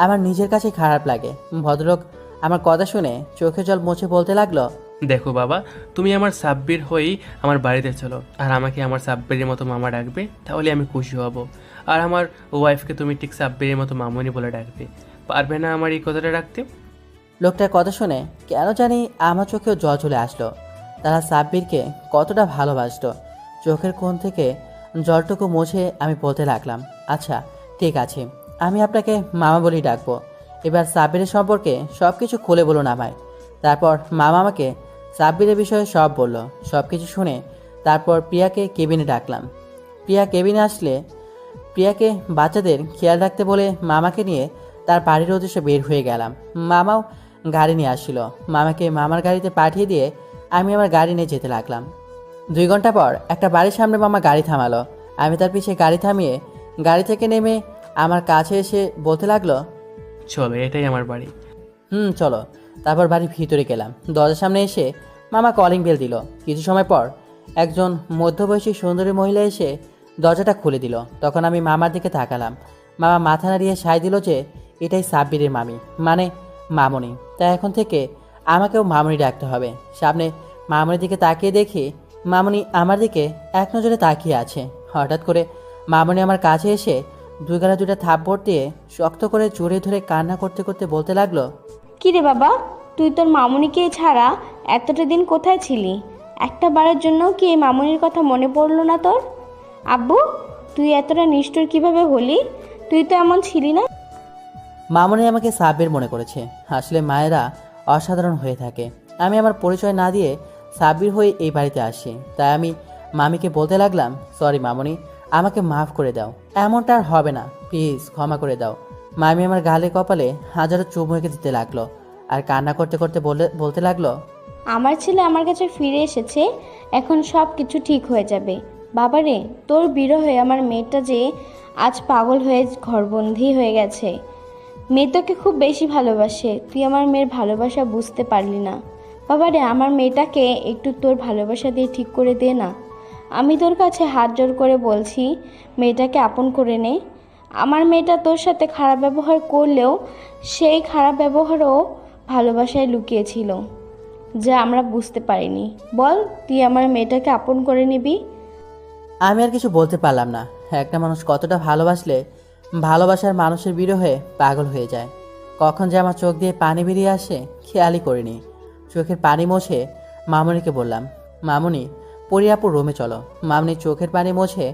আমার নিজের কাছে খারাপ লাগে। ভদ্রলোক আমার কথা শুনে চোখে জল মুছে বলতে লাগলো, দেখো বাবা, তুমি আমার সাব্বির হয়েই আমার বাড়িতে চলো, আর আমাকে আমার সাব্বিরের মতো মামা ডাকবে, তাহলে আমি খুশি হব। আর আমার ওয়াইফকে তুমি ঠিক সাব্বিরের মতো মামুনি বলে ডাকবে। পারবে না আমার এই কথাটা রাখতে? লোকটার কথা শুনে কেন জানি আমার চোখেও জল চলে আসলো। তারা সাব্বিরকে কতটা ভালোবাসতো। চোখের কোণ থেকে জলটুকু মুছে আমি বলতে লাগলাম, আচ্ছা ঠিক আছে, আমি আপনাকে মামা বলেই ডাকবো। এবার সাব্বিরের সম্পর্কে সব কিছু খুলে বলুন আমায়। তারপর মামা আমাকে সাব্বিরের বিষয়ে সব বলল। সব কিছু শুনে তারপর প্রিয়াকে কেবিনে ডাকলাম। প্রিয়া কেবিনে আসলে প্রিয়াকে বাচ্চাদের খেয়াল রাখতে বলে মামাকে নিয়ে তার বাড়ির উদ্দেশ্যে বের হয়ে গেলাম। মামাও গাড়ি নিয়ে আসছিল। মামাকে মামার গাড়িতে পাঠিয়ে দিয়ে আমি আমার গাড়ি নিয়ে যেতে লাগলাম। 2 ঘন্টা পর একটা বাড়ির সামনে মামা গাড়ি থামালো। আমি তার পিছে গাড়ি থামিয়ে গাড়ি থেকে নেমে আমার কাছে এসে বলতে লাগলো, চলো, এটাই আমার বাড়ি। চলো। তারপর বাড়ির ভিতরে গেলাম। দরজার সামনে এসে মামা কলিং বেল দিল। কিছু সময় পর একজন মধ্যবয়সী সুন্দরী মহিলা এসে দরজাটা খুলে দিল। তখন আমি মামার দিকে তাকালাম। মামা মাথা নাড়িয়ে সায় দিল যে এটাই সাব্বিরের মামি, মানে মামনি। তাই এখন থেকে আমাকেও মামনি ডাকতে হবে। সামনে মামনির দিকে তাকিয়ে দেখি মামনি আমার দিকে এক নজরে তাকিয়ে আছে। হঠাৎ করে মামনি আমার কাছে এসে 2 গালে 2টা থাপ্পড় দিয়ে শক্ত করে জড়িয়ে ধরে কান্না করতে করতে বলতে লাগলো, কি রে বাবা, তুই তোর মামুনিকে ছাড়া এতটা দিন কোথায় ছিলি? একটা বারের জন্য কি এই মামুনির কথা মনে পড়লো না তোর? আব্বু, তুই এতটা নিষ্ঠুর কিভাবে হলি? তুই তো এমন ছিলি না। মামনি আমাকে সাব্বির মনে করেছে। আসলে মায়েরা অসাধারণ হয়ে থাকে। আমি আমার পরিচয় না দিয়ে সাব্বির হয়ে এই বাড়িতে আসি। তাই আমি মামিকে বলতে লাগলাম, সরি মামনি, আমাকে মাফ করে দাও। এমনটা আর হবে না, প্লিজ ক্ষমা করে দাও। মামি আমার গালে কপালে হাজারো চুমু এঁকে দিতে লাগলো আর কান্না করতে করতে বলতে লাগলো, আমার ছেলে আমার কাছে ফিরে এসেছে, এখন সব কিছু ঠিক হয়ে যাবে। বাবারে, তোর বিরহে আমার মেয়েটা যে আজ পাগল হয়ে ঘরবন্দি হয়ে গেছে। মেয়ে তোকে খুব বেশি ভালোবাসে, তুই আমার মেয়ের ভালোবাসা বুঝতে পারলি না। বাবারে, আমার মেয়েটাকে একটু তোর ভালোবাসা দিয়ে ঠিক করে দে না। আমি তোর কাছে হাত জোর করে বলছি, মেয়েটাকে আপন করে নে। আমার মেয়েটা তোর সাথে খারাপ ব্যবহার করলেও সেই খারাপ ব্যবহারও ভালোবাসায় লুকিয়েছিল, যা আমরা বুঝতে পারিনি। বল, তুই আমার মেয়েটাকে আপন করে নিবি? আমি আর কিছু বলতে পারলাম না। একটা মানুষ কতটা ভালোবাসলে ভালোবাসার মানুষের বিরহে পাগল হয়ে যায়। কখন যে আমার চোখ দিয়ে পানি বেরিয়ে আসে খেয়ালই করিনি। চোখের পানি মুছে মামনিকে বললাম, মামনি, পরিয়াপুর রুমে চলো। মামনি চোখের পানি মুছে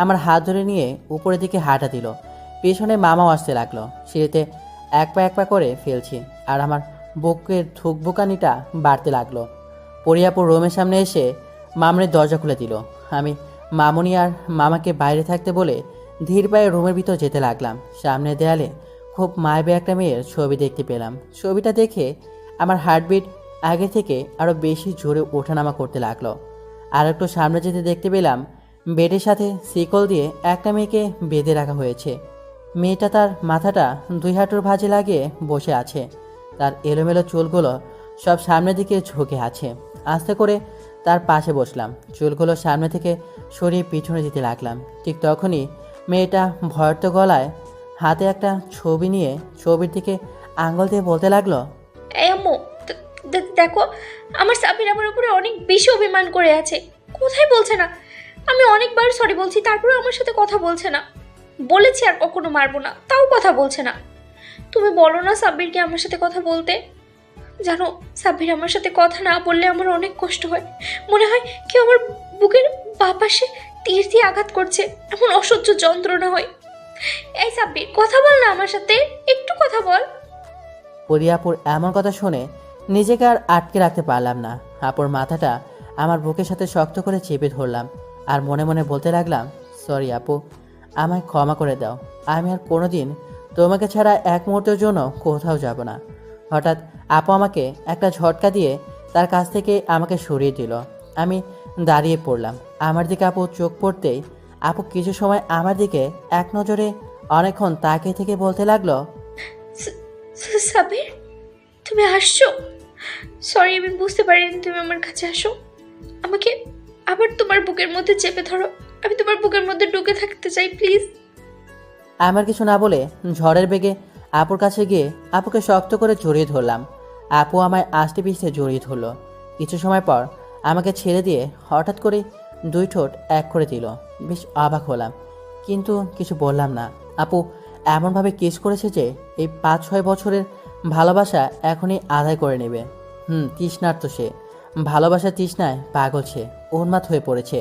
আমার হাত ধরে নিয়ে উপরের দিকে হাঁটা দিল। পেছনে মামাও আসতে লাগলো। সিঁড়িতে এক পা করে ফেলছি আর আমার বুকের ধুকবুকানিটা বাড়তে লাগলো। পরিয়াপুর রুমের সামনে এসে মামনির দরজা খুলে দিল। আমি মামনি আর মামাকে বাইরে থাকতে বলে ধীর পায়ে রুমের ভিতর যেতে লাগলাম। সামনের দেয়ালে খুব মায়াবী একটা মেয়ের ছবি দেখতে পেলাম। ছবিটা দেখে আমার হার্টবিট আগে থেকে আরও বেশি জোরে ওঠানামা করতে লাগলো। আর একটু সামনে যেতে দেখতে পেলাম বেডের সাথে শিকল দিয়ে একটা মেয়েকে বেঁধে রাখা হয়েছে। মেয়েটা তার মাথাটা 2 হাঁটুর ভাঁজে লাগিয়ে বসে আছে। তার এলোমেলো চুলগুলো সব সামনের দিকে ঝুঁকে আছে। আস্তে করে তার পাশে বসলাম। চুলগুলো সামনে থেকে সরিয়ে পিছনে দিতে লাগলাম। ঠিক তখনই মেয়েটা ভয়ত গলায় হাতে একটা ছবি নিয়ে ছবির দিকে আঙুল দিয়ে বলতে লাগলো, এই আম্মু, দেখো আমার সাবির আমার উপরে অনেক বেশি অভিমান করে আছে। কোথায় বলছে না, আমি অনেকবার সরি বলছি, তারপরে আমার সাথে কথা বলছে না। বলেছি আর কখনো মারবো না, তাও কথা বলছে না। তুমি বলো না সাব্বিরকে আমার সাথে কথা বলতে। জানো, সাব্বির আমার সাথে কথা না বললে আমার অনেক কষ্ট হয়। মনে হয় কেউ আমার বুকের বাঁ পাশে তীর দিয়ে আঘাত করছে, এমন অসহ্য যন্ত্রণা হয়। এই সাব্বির, কথা বল না আমার সাথে, একটু কথা বল। পরিয়াপুর এমন কথা শুনে নিজেকে আর আটকে রাখতে পারলাম না। আপুর মাথাটা আমার বুকের সাথে শক্ত করে চেপে ধরলাম আর মনে মনে বলতে লাগলাম, সরি আপু, আমায় ক্ষমা করে দাও। আমি আর কোনোদিন তোমাকে ছাড়া এক মুহূর্তের জন্য কোথাও যাব না। হঠাৎ আপু আমাকে একটা ঝটকা দিয়ে তার কাছ থেকে আমাকে সরিয়ে দিল। আমি দাঁড়িয়ে পড়লাম। আমার দিকে আপু চোখ পড়তেই আপু কিছু সময় আমার দিকে এক নজরে অনেকক্ষণ তাকিয়ে থেকে বলতে লাগলো, সাব্বির, তুমি আসছো? সরি, আমি বুঝতে পারিনি তুমি আমার কাছে আসো। আমাকে আবার তোমার বুকের মধ্যে চেপে ধরো, আমি তোমার বুকের মধ্যে ঢুকে থাকতে চাই, প্লিজ। আমার কিছু না বলে ঝড়ের বেগে আপুর কাছে গিয়ে আপুকে শক্ত করে জড়িয়ে ধরলাম। আপু আমায় আষ্টে পিষ্টে জড়িয়ে ধরলো। কিছু সময় পর আমাকে ছেড়ে দিয়ে হঠাৎ করে দুই ঠোঁট এক করে দিল। বেশ অবাক হলাম, কিন্তু কিছু বললাম না। আপু এমনভাবে কিস করেছে যে এই 5-6 বছরের ভালোবাসা এখনই আদায় করে নেবে। তৃষ্ণার্ত সে, ভালোবাসার তৃষ্ণায় পাগল সে, উন্মাদ হয়ে পড়েছে।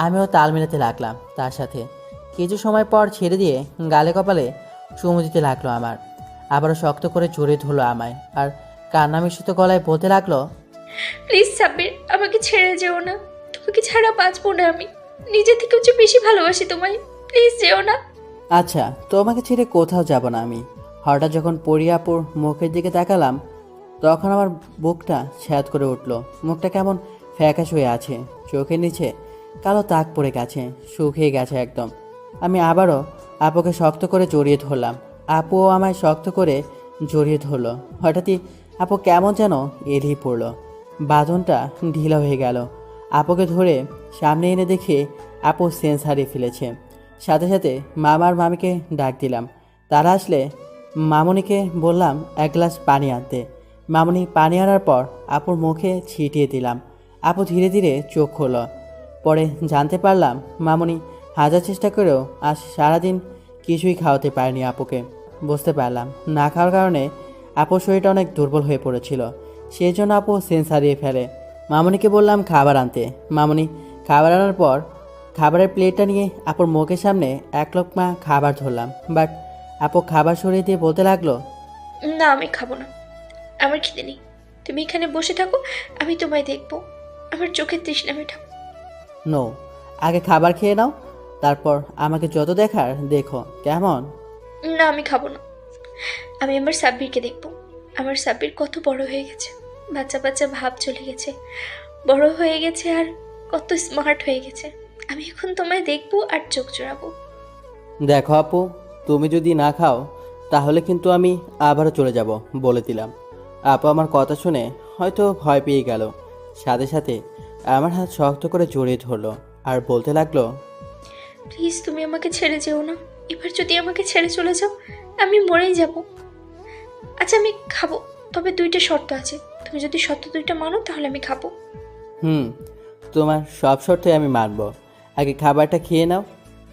আমিও তাল মেলাতে লাগলাম তার সাথে। কিছু সময় পর ছেড়ে দিয়ে গালে কপালে চুমু দিতে লাগলো আমার। আবারও শক্ত করে জড়িয়ে ধরলো আমায় আর কান্না মিশ্রিত গলায় বলতে লাগলো, প্লিজ সাব্বির, আমাকে ছেড়ে যেও না। তোমাকে ছাড়া বাঁচবো না আমি। নিজে থেকে হচ্ছে বেশি ভালোবাসি তোমায়, প্লিজ যেও না। আচ্ছা, তোমাকে ছেড়ে কোথাও যাব না আমি। হঠাৎ যখন পরিয়াপুর মুখের দিকে তাকালাম তখন আমার বুকটা ছ্যাদ করে উঠল। মুখটা কেমন ফ্যাকাশ হয়ে আছে, চোখের নিচে কালো তাক পড়ে গেছে, শুকিয়ে গেছে একদম। আমি আবারও আপুকে শক্ত করে জড়িয়ে ধরলাম। আপুও আমায় শক্ত করে জড়িয়ে ধরলো। হঠাৎই আপু কেমন যেন এড়িয়ে পড়লো। বাঁধনটা ঢিলা হয়ে গেল। আপুকে ধরে সামনে এনে দেখে আপু সেন্স হারিয়ে ফেলেছে। সাথে সাথে মামার মামিকে ডাক দিলাম। তারা আসলে মামুনিকে বললাম এক গ্লাস পানি আনতে। মামুনি পানি আনার পর আপুর মুখে ছিটিয়ে দিলাম। আপু ধীরে ধীরে চোখ খুলল। পরে জানতে পারলাম মামুনি হাজার চেষ্টা করেও আজ সারাদিন কিছুই খাওয়াতে পারেনি আপুকে। বুঝতে পারলাম না খাওয়ার কারণে আপুর শরীরটা অনেক দুর্বল হয়ে পড়েছিল। সেই জন্য আপু সেন্স হারিয়ে ফেলে। মামুনিকে বললাম খাবার আনতে। মামুনি খাবার আনার পর খাবারের প্লেটটা নিয়ে আপুর মুখের সামনে এক লোকমা খাবার ধরলাম। বাট আপু খাবার সরিয়ে দিয়ে বলতে লাগলো, না, আমি খাবো না, আমার খিদে নেই। তুমি এখানে বসে থাকো, আমি তোমায় দেখবো, আমার চোখের তৃষ্ণা মেটাবো। নো, আগে খাবার খেয়ে নাও, তারপর আমাকে যত দেখার দেখো, কেমন? না, আমি খাবো না। আমি আমার সাব্বিরকে দেখবো। আমার সাব্বির কত বড় হয়ে গেছে, বাচ্চা বাচ্চা ভাব চলে গেছে, বড় হয়ে গেছে আর কত স্মার্ট হয়ে গেছে। আমি এখন তোমায় দেখবো আর চোখ জোড়াবো। দেখো আপু, তুমি যদি না খাও তাহলে কিন্তু আমি আবারও চলে যাব, বলে দিলাম। আপু আমার কথা শুনে হয়তো ভয় পেয়ে গেল। সাথে সাথে আমার হাত শক্ত করে জড়িয়ে ধরলো আর বলতে লাগলো, প্লিজ তুমি আমাকে ছেড়ে যেও না। এবার যদি আমাকে ছেড়ে চলে যাও আমি মরেই যাব। আচ্ছা, আমি খাবো, তবে 2টা শর্ত আছে। তুমি যদি শর্ত 2টা মানো তাহলে আমি খাবো। তোমার সব শর্তই আমি মানব। আগে খাবারটা খেয়ে নাও।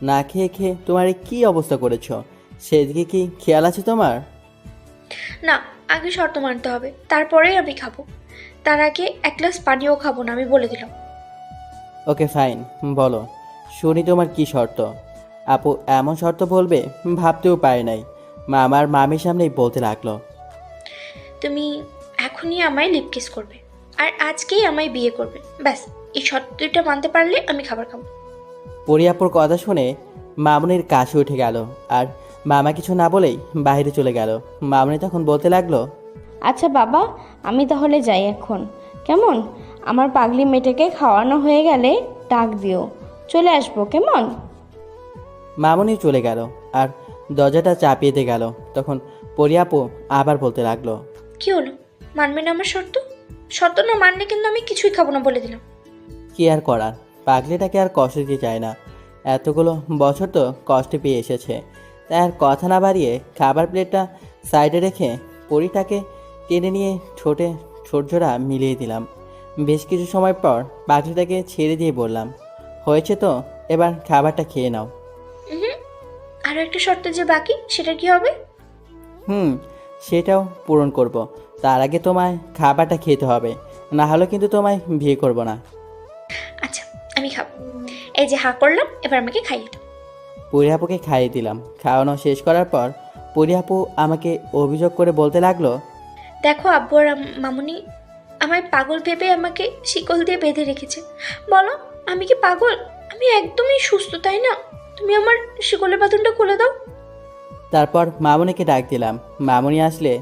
না খেয়ে খেয়ে তোমার এই কী অবস্থা করেছ, সেদিকে কি খেয়াল আছে তোমার? না, আগে শর্ত মানতে হবে, তারপরেই আমি খাবো। তার আগে এক গ্লাস পানিও খাবো না, আমি বলে দিলাম। ওকে ফাইন, বলো শুনি তোমার কি শর্ত। আপু এমন শর্ত বলবে ভাবতেও পারে নাই। আমার মামির সামনেই বলতে লাগলো, তুমি এখনই আমায় লিপ কিস করবে আর আজকেই আমায় বিয়ে করবে। ব্যাস, এই শর্ত 2টা মানতে পারলে আমি খাবার খাবো। পরিয়াপুর কথা শুনে মামুনির কাশি উঠে গেল আর মামা কিছু না বলেই বাইরে চলে গেল। মামুনি তখন বলতে লাগলো, আচ্ছা বাবা, আমি তাহলে যাই এখন, কেমন? আমার পাগলি মেয়েটাকে খাওয়ানো হয়ে গেলে ডাক দিও, চলে আসবো, কেমন? মামুনি চলে গেল আর দরজাটা চাপিয়ে দিয়ে গেল। তখন পরিয়াপু আবার বলতে লাগলো, কি হলো, মানবে না আমার শর্ত? শর্ত না মানলে কিন্তু আমি কিছুই খাবো না, বলে দিলাম। কি আর করার, পাগলিটাকে আর কষ্ট দিতে চায় না। এতগুলো বছর তো কষ্ট পেয়ে এসেছে। তাই আর কথা না বাড়িয়ে খাবার প্লেটটা সাইডে রেখে পরিটাকে টেনে নিয়ে ঠোঁটে ঠোঁটজোড়া মিলিয়ে দিলাম। বেশ কিছু সময় পর পাগলিটাকে ছেড়ে দিয়ে বললাম, হয়েছে তো, এবার খাবারটা খেয়ে নাও। হুম, আরও একটা শর্ত যে বাকি, সেটা কি হবে? সেটাও পূরণ করব। তার আগে তোমায় খাবারটা খেতে হবে, না হলে কিন্তু তোমায় বিয়ে করব না। আচ্ছা, আমি খাবো। এই যে হাঁ করলাম, এবার আমাকে খাইয়ে দাও। পরি আপুকে খাইয়ে দিলাম। খাওয়ানো শেষ করার পর পরি আপু আমাকে অভিযোগ করে বলতে লাগলো, দেখো আব্বু আর মামুনি আমায় পাগল ভেবে আমাকে শিকল দিয়ে বেঁধে রেখেছে। বলো, আমি কি পাগল? আমি একদমই সুস্থ, তাই না? তুমি আমার শিকলের বাঁধনটা খুলে দাও। তারপর মামুনিকে ডাক দিলাম। মামুনি আসলে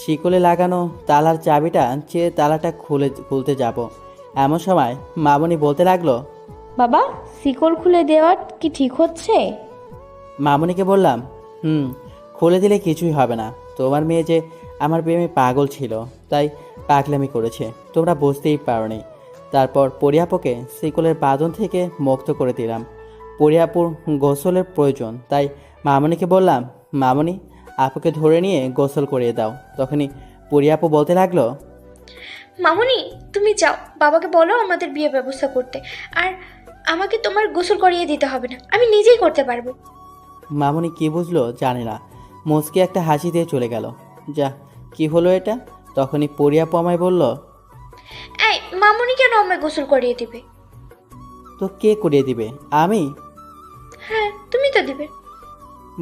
শিকলে লাগানো তালার চাবিটা চেয়ে তালাটা খুলতে যাব। এমন সময় মামুনি বলতে লাগলো, বাবা, শিকল খুলে দেওয়া কি ঠিক হচ্ছে? মামুনিকে বললাম, খুলে দিলে কিছুই হবে না। তোমার মেয়ে যে আমার প্রেমে পাগল ছিল, তাই পাগলামি করেছে, তোমরা বুঝতেই পারোনি। তারপর পরিয়াপুকে শিকলের বাঁধন থেকে মুক্ত করে দিলাম। পরিয়াপুর গোসলের প্রয়োজন, তাই মামুনিকে বললাম, মামুনি, আপুকে ধরে নিয়ে গোসল করিয়ে দাও। তখনই পরিয়াপু বলতে লাগলো, মামুনি, তুমি যাও, বাবাকে বলো আমাদের বিয়ে ব্যবস্থা করতে। আর আমাকে তোমার গোসল করিয়ে দিতে হবে না, আমি নিজেই করতে পারবো। মামুনি কি বুঝলো জানি না, মুচকি একটা হাসি দিয়ে চলে গেল। যা, কি হলো এটা? তখনই পরিয়াপু আমায় বলল, এই মামুনি কেন আমায় গোসল করিয়ে দিবে? তো কে করিয়ে দিবে? আমি? হ্যাঁ, তুমি তো দিবে।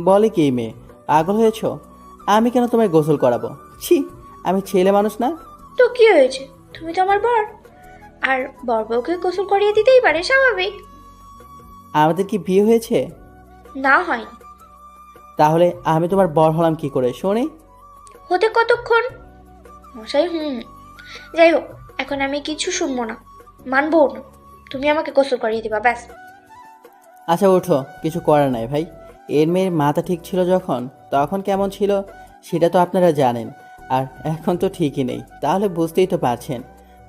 বলে কি মেয়ে, পাগল হয়েছ? আমি কেন তোমায় গোসল করাবো? ছি, আমি ছেলে মানুষ না? তো কি হয়েছে, তুমি তো আমার বর। আর বর বউকে গোসল করিয়ে দিতেই পারে, স্বাভাবিক। আমাদের কি বিয়ে হয়েছে? না, হয়নি। তাহলে আমি তোমার বর হলাম কি করে শুনি? হতে কতক্ষণ মশাই? যাই হোক, এখন আমি কিছু শুনবো না, মানবো না। তুমি আমাকে গোসল করিয়ে দিবা, ব্যাস। আচ্ছা ওঠো, কিছু করার নাই ভাই। এর মেয়ের মাথা ঠিক ছিল যখন, তখন কেমন ছিল সেটা তো আপনারা জানেন, আর এখন তো ঠিকই নেই। তাহলে বুঝতেই তো পারছেন।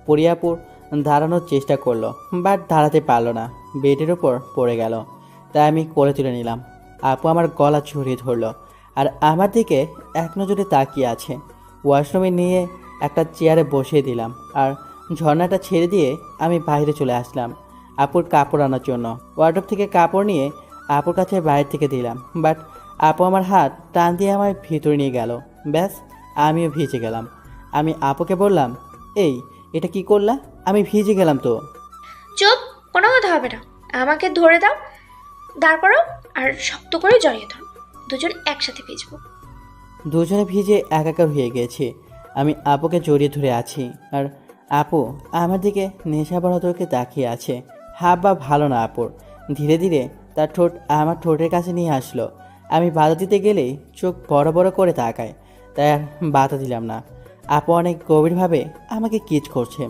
পরিয়াপুর দাঁড়ানোর চেষ্টা করলো, বাট দাঁড়াতে পারলো না, বেডের ওপর পড়ে গেল। তাই আমি কোলে তুলে নিলাম। আপু আমার গলা ছড়িয়ে ধরলো আর আমার দিকে এক নজরে তাকিয়ে আছে। ওয়াশরুমে নিয়ে একটা চেয়ারে বসিয়ে দিলাম আর ঝর্ণাটা ছেড়ে দিয়ে আমি বাইরে চলে আসলাম আপুর কাপড় আনার জন্য। ওয়ার্ডরোব থেকে কাপড় নিয়ে আপুর কাছে বাইরে থেকে দিলাম, বাট আপু আমার হাত টান দিয়ে আমার ভিতরে নিয়ে গেল। ব্যাস, আমিও ভিজে গেলাম। আমি আপুকে বললাম, এই এটা কি করলা? আমি ভিজে গেলাম তো। চুপ, কোনো কথা হবে না। আমাকে ধরে দাও, দাঁড় করো, আর শক্ত করে জড়িয়ে ধরো। দুজন একসাথে ভিজবো। দুজনে ভিজে একাকার হয়ে গেছি। আমি আপুকে জড়িয়ে ধরে আছি আর আপু আমার দিকে নেশাবরতকে তাকিয়ে আছে। হাব বা ভালো না আপুর। ধীরে ধীরে তার ঠোঁট আমার ঠোঁটের কাছে নিয়ে আসলো। আমি বাধা দিতে গেলেই চোখ বড় বড় করে তাকায়, তাই আর বাধা দিলাম না। আপু অনেক গভীরভাবে আমাকে কিচ করছে।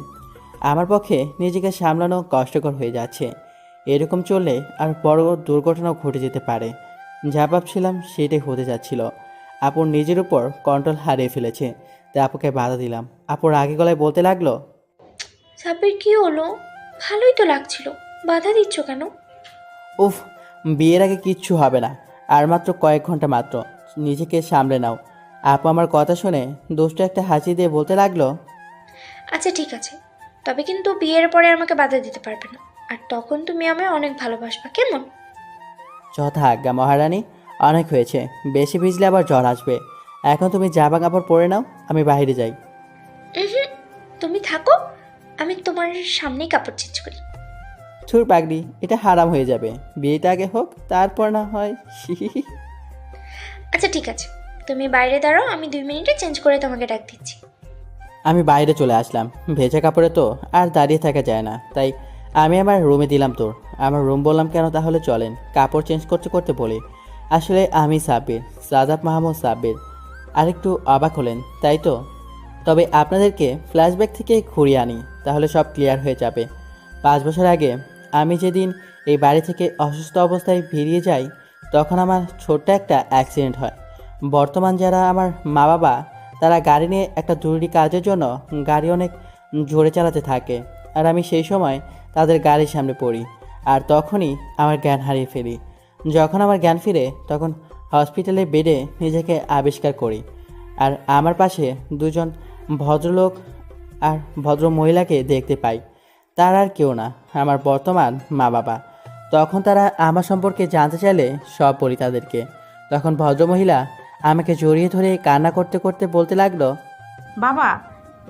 আমার পক্ষে নিজেকে সামলানো কষ্টকর হয়ে যাচ্ছে। এরকম চললে আর বড় দুর্ঘটনাও ঘটে যেতে পারে। যা ভাবছিলাম সেটাই হতে যাচ্ছিল। আপুর নিজের উপর কন্ট্রোল হারিয়ে ফেলেছে, তাই আপুকে বাধা দিলাম। আপুর আগে গলায় বলতে লাগলো, সাব্বির, কি হলো? ভালোই তো লাগছিল, বাধা দিচ্ছ কেন? উফ, বিয়ের আগে কিচ্ছু হবে না, আর মাত্র কয়েক ঘন্টা মাত্র, নিজেকে সামলে নাও। আপু আমার কথা শুনে দুষ্ট একটা হাসি দিয়ে বলতে লাগলো, আচ্ছা ঠিক আছে, তবে কিন্তু বিয়ের পরে আমাকে বাধা দিতে পারবে না। আর তখন তুমি আমায় অনেক ভালোবাসবা, কেমন? যথা আজ্ঞা মহারানী। অনেক হয়েছে, বেশি ভিজলে আবার জ্বর আসবে। এখন তুমি জামা কাপড় পরে নাও, আমি বাইরে যাই। তুমি থাকো, আমি তোমার সামনেই কাপড় চেঞ্জ করি। ছুর পাগড়ি, এটা হারাম হয়ে যাবে। বিয়েটা আগে হোক, তারপর না হয়। আচ্ছা ঠিক আছে, তুমি বাইরে দাঁড়াও, আমি 2 মিনিটে চেঞ্জ করে তোমাকে ডাক দিচ্ছি। আমি বাইরে চলে আসলাম। ভেজা কাপড়ে তো আর দাঁড়িয়ে থাকা যায় না, তাই আমি আমার রুমে দিলাম। তোর আমার রুম বললাম কেন, তাহলে চলেন কাপড় চেঞ্জ করতে করতে বলি। আসলে আমি সাব্বির, সাদাব মাহমুদ সাব্বির। আরেকটু অবাক হলেন তাই তো? তবে আপনাদেরকে ফ্ল্যাশব্যাক থেকে ঘুরিয়ে আনি, তাহলে সব ক্লিয়ার হয়ে যাবে। 5 বছর আগে আমি যেদিন এই বাড়ি থেকে অসুস্থ অবস্থায় বেরিয়ে যাই, তখন আমার ছোট্ট একটা অ্যাক্সিডেন্ট হয়। বর্তমান যারা আমার মা বাবা, তারা গাড়ি নিয়ে একটা জরুরি কাজের জন্য গাড়ি অনেক জোরে চালাতে থাকে, আর আমি সেই সময় তাদের গাড়ির সামনে পড়ি, আর তখনই আমার জ্ঞান হারিয়ে ফেলি। যখন আমার জ্ঞান ফিরে, তখন হসপিটালে বেডে নিজেকে আবিষ্কার করি, আর আমার পাশে 2জন ভদ্রলোক আর ভদ্র মহিলাকে দেখতে পাই। তার আর কেউ না, আমার বর্তমান মা বাবা। তখন তারা আমার সম্পর্কে জানতে চাইলে সব বলি তাদেরকে। তখন ভদ্রমহিলা আমাকে জড়িয়ে ধরে কান্না করতে করতে বলতে লাগলো, বাবা,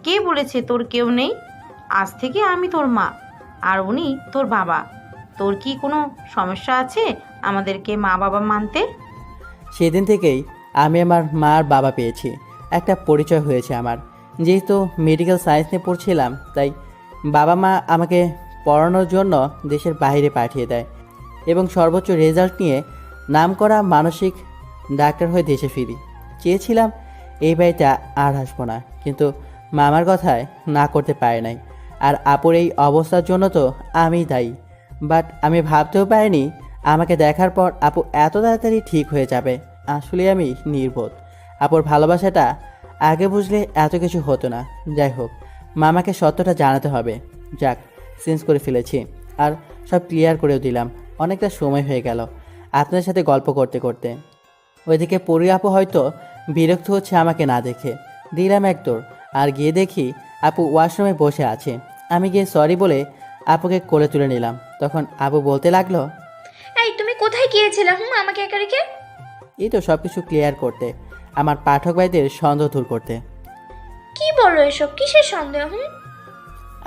কে বলেছে তোর কেউ নেই? আজ থেকে আমি তোর মা আর উনি তোর বাবা। তোর কি কোনো সমস্যা আছে আমাদেরকে মা বাবা মানতে? সেদিন থেকেই আমি আমার মা আর বাবা পেয়েছি, একটা পরিচয় হয়েছে আমার। যেহেতু মেডিকেল সায়েন্স নিয়ে পড়ছিলাম, তাই বাবা মা আমাকে পড়ানোর জন্য দেশের বাইরে পাঠিয়ে দেয় এবং সর্বোচ্চ রেজাল্ট নিয়ে নামকরা মানসিক ডাক্তার হয়ে দেশে ফিরি। চেয়েছিলাম এই বাড়িতে আর আসবো না, কিন্তু মামার কথায় না করতে পারে নাই। আর আপুর এই অবস্থার জন্য তো আমিই দায়ী। বাট আমি ভাবতেও পারিনি আমাকে দেখার পর আপু এত তাড়াতাড়ি ঠিক হয়ে যাবে। আসলে আমি নির্বোধ। আপুর ভালোবাসাটা আগে বুঝলে এত কিছু হতো না। যাই হোক, মামাকে সত্যটা জানাতে হবে। যাক, চেঞ্জ করে ফেলেছি আর সব ক্লিয়ার করেও দিলাম। অনেকটা সময় হয়ে গেল আপনার সাথে গল্প করতে করতে। ওইদিকে পরি আপু হয়তো বিরক্ত হচ্ছে আমাকে না দেখে। দিলাম এক দৌড় আর গিয়ে দেখি আপু ওয়াশরুমে বসে আছে। আমি গিয়ে সরি বলে আপুকে কোলে তুলে নিলাম। তখন আপু বলতে লাগলো, এই তুমি কোথায় গিয়েছিলে আমাকে একা রেখে? এই তো সব কিছু ক্লিয়ার করতে, আমার পাঠক ভাইদের সন্দেহ দূর করতে। কি বলো এসব? কিসের সন্দেহ?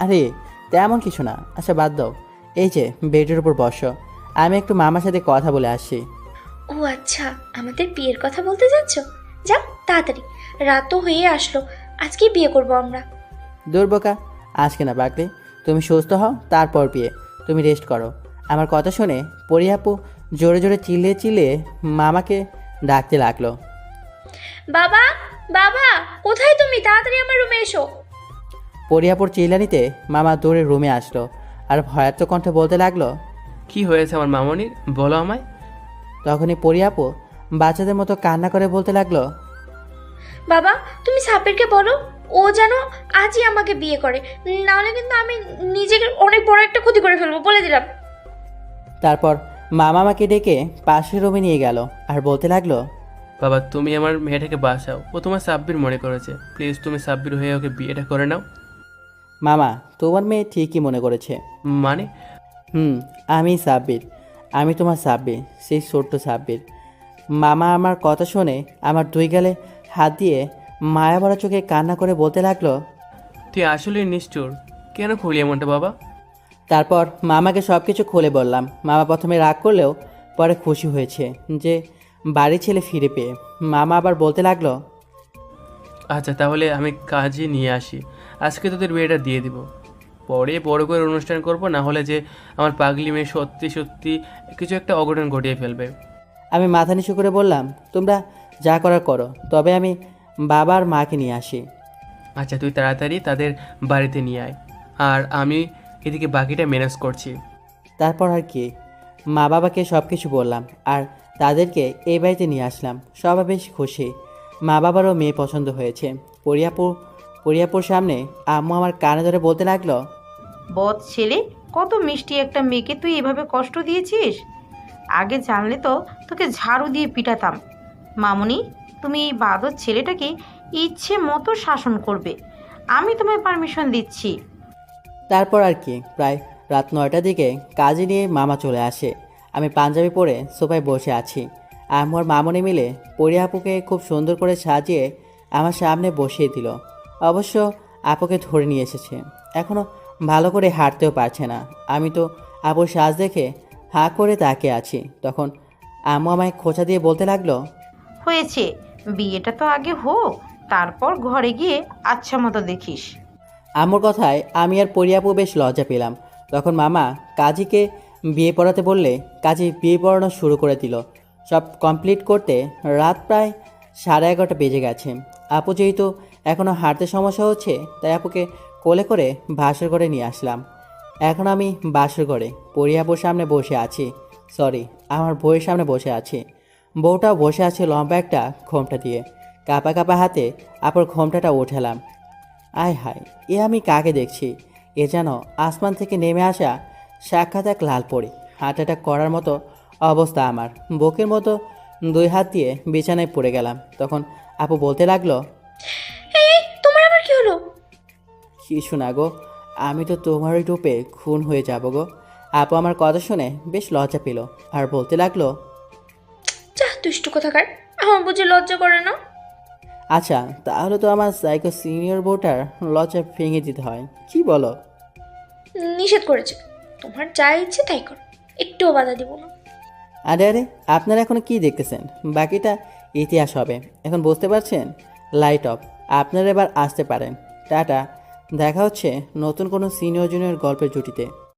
আরে তেমন কিছু না। আচ্ছা বাদ দাও, এই যে বেডের উপর বসো, আমি একটু মামার সাথে কথা বলে আসছি। ও আচ্ছা, আমাদের বিয়ের কথা বলতে যাচ্ছ? যাও তাড়াতাড়ি, রাত তো হয়ে আসলো। আজকে বিয়ে করবো আমরা। দুর্বোকা, আজকে না বাকলে, তুমি সুস্থ হও তারপর বিয়ে। তুমি রেস্ট করো। আমার কথা শুনে পরি আপু জোরে জোরে চিল্লিয়ে চিল্লিয়ে মামাকে ডাকতে লাগলো। বাবা, বাবা, কোথায় তুমি? তাড়াতাড়ি আমার রুমে এসো। পরি আপুর চিল্লানিতে মামা দৌড়ে রুমে আসলো আর ভয়ার্থ কণ্ঠে বলতে লাগলো, কি হয়েছে আমার মামনির, বলো আমায়। তখনই পরি আপু বাচ্চাদের মতো কান্না করে বলতে লাগলো, বাবা, তুমি সাব্বিরকে বলো ও যেন আজই আমাকে বিয়ে করে, নাহলে কিন্তু আমি নিজেকে অনেক বড় একটা ক্ষতি করে ফেলবো, বলে দিলাম। তারপর মামা আমাকে ডেকে পাশের রুমে নিয়ে গেল আর বলতে লাগলো, বাবা, তুমি আমার মেয়েটাকে বাঁচাও। ও তোমার সাব্বির মনে করেছে। প্লিজ তুমি সাব্বির হয়ে ওকে বিয়েটা করে নাও। মামা তোমার মেয়ে ঠিকই মনে করেছে। মানে? আমি সাব্বির, আমি তোমার সাব্বির, সেই ছোট্ট সাব্বির। মামা আমার কথা শুনে আমার দুই গালে হাত দিয়ে মায়া ভরা চোখে কান্না করে বলতে লাগলো, তুই আসলে নিষ্ঠুর। কেন খুলি এমনটা বাবা? তারপর মামাকে সব কিছু খুলে বললাম। মামা প্রথমে রাগ করলেও পরে খুশি হয়েছে যে বাড়ি ছেলে ফিরে পেয়ে। মামা আবার বলতে লাগলো, আচ্ছা তাহলে আমি কাজে নিয়ে আসি, আজকে তোদের বিয়েটা দিয়ে দিব। পরে বড় করে অনুষ্ঠান করব, না হলে যে আমার পাগলি মেয়ে সত্যি সত্যি কিছু একটা অঘটন ঘটিয়ে ফেলবে। আমি মাথা নিচু করে বললাম, তোমরা যা করার করো, তবে আমি বাবা আর মাকে নিয়ে আসি। আচ্ছা তুই তাড়াতাড়ি তাদের বাড়িতে নিয়ে আয়, আর আমি এদিকে বাকিটা ম্যানেজ করছি। তারপর আর কি, মা বাবাকে সব কিছু বললাম আর তাদেরকে এই বাড়িতে নিয়ে আসলাম। সবাই বেশ খুশি। মা বাবারও মেয়ে পছন্দ হয়েছে। পরিয়াপুর সামনে আম্মু আমার কানে ধরে বলতে লাগলো, বদ ছেলে, কত মিষ্টি একটা মেয়েকে তুই এভাবে কষ্ট দিয়েছিস। আগে জানলে তো তোকে ঝাড়ু দিয়ে পিটাতাম। মামুনি, তুমি এই বাদর ছেলেটাকে ইচ্ছে মতো শাসন করবে। আমি তোমায় পারমিশন দিচ্ছি। তারপর আর কি, প্রায় রাত 9টার দিকে কাজে নিয়ে মামা চলে আসে। আমি পাঞ্জাবি পরে সোফায় বসে আছি। আম্মু আর মামনি মিলে পরিয়াপুকে খুব সুন্দর করে সাজিয়ে আমার সামনে বসিয়ে দিল। অবশ্য আপুকে ধরে নিয়ে এসেছে, এখনও ভালো করে হাঁটতেও পারছে না। আমি তো আপুর সাজ দেখে হাঁ করে তাকিয়ে আছি। তখন আম্মু আমায় খোঁচা দিয়ে বলতে লাগলো, হয়েছে, বিয়েটা তো আগে হোক, তারপর ঘরে গিয়ে আচ্ছা মতো দেখিস। আম্মুর কথায় আমি আর পরিয়াপু বেশ লজ্জা পেলাম। তখন মামা কাজীকে বিয়ে পড়াতে বললে কাজী বিয়ে পড়ানো শুরু করে দিল। সব কমপ্লিট করতে রাত প্রায় 11:30 বেজে গেছে। আপু যেহেতু এখনও হাঁটতে সমস্যা হচ্ছে, তাই আপুকে কোলে করে বাসর ঘরে নিয়ে আসলাম। এখন আমি বাসর ঘরে পরিয়াপুর সামনে বসে আছি, সরি আমার বউয়ের সামনে বসে আছি। বউটাও বসে আছে লম্বা একটা ঘোমটা দিয়ে। কাঁপা কাঁপা হাতে আপুর ঘোমটাটা উঠালাম। আয় হায়, এ আমি কাকে দেখছি? এ যেন আসমান থেকে নেমে আসা সাক্ষাৎ এক লাল পরি। হার্ট অ্যাটাক করার মতো অবস্থা আমার। বুকের মতো 2 হাত দিয়ে বিছানায় পড়ে গেলাম। তখন আপু বলতে লাগলো, এই তোমার আবার কি হলো? কিছু না গো, আমি তো তোমারই রূপে খুন হয়ে যাব গো। আপু আমার কথা শুনে বেশ লজ্জা পেল আর বলতে লাগলো, যা দুষ্টু কোথাকার, আমার বুঝে লজ্জা করে না? আচ্ছা তাহলে তো আমার সাইকো সিনিয়র ভোটার লজ্জা ভেঙে দিতে হয়, কি বলো? নিষেধ করেছে, তোমার যা ইচ্ছে তাই করো, একটুও বাধা দিব না। আরে আরে, আপনারা এখনো কি দেখতেছেন? বাকিটা ইতিহাস হবে। এখন বুঝতে পারছেন? Light off. আপনারা এবার আসতে পারেন। টাটা। দেখা হচ্ছে নতুন কোনো সিনিয়র জুনিয়র গল্পের জুটিতে।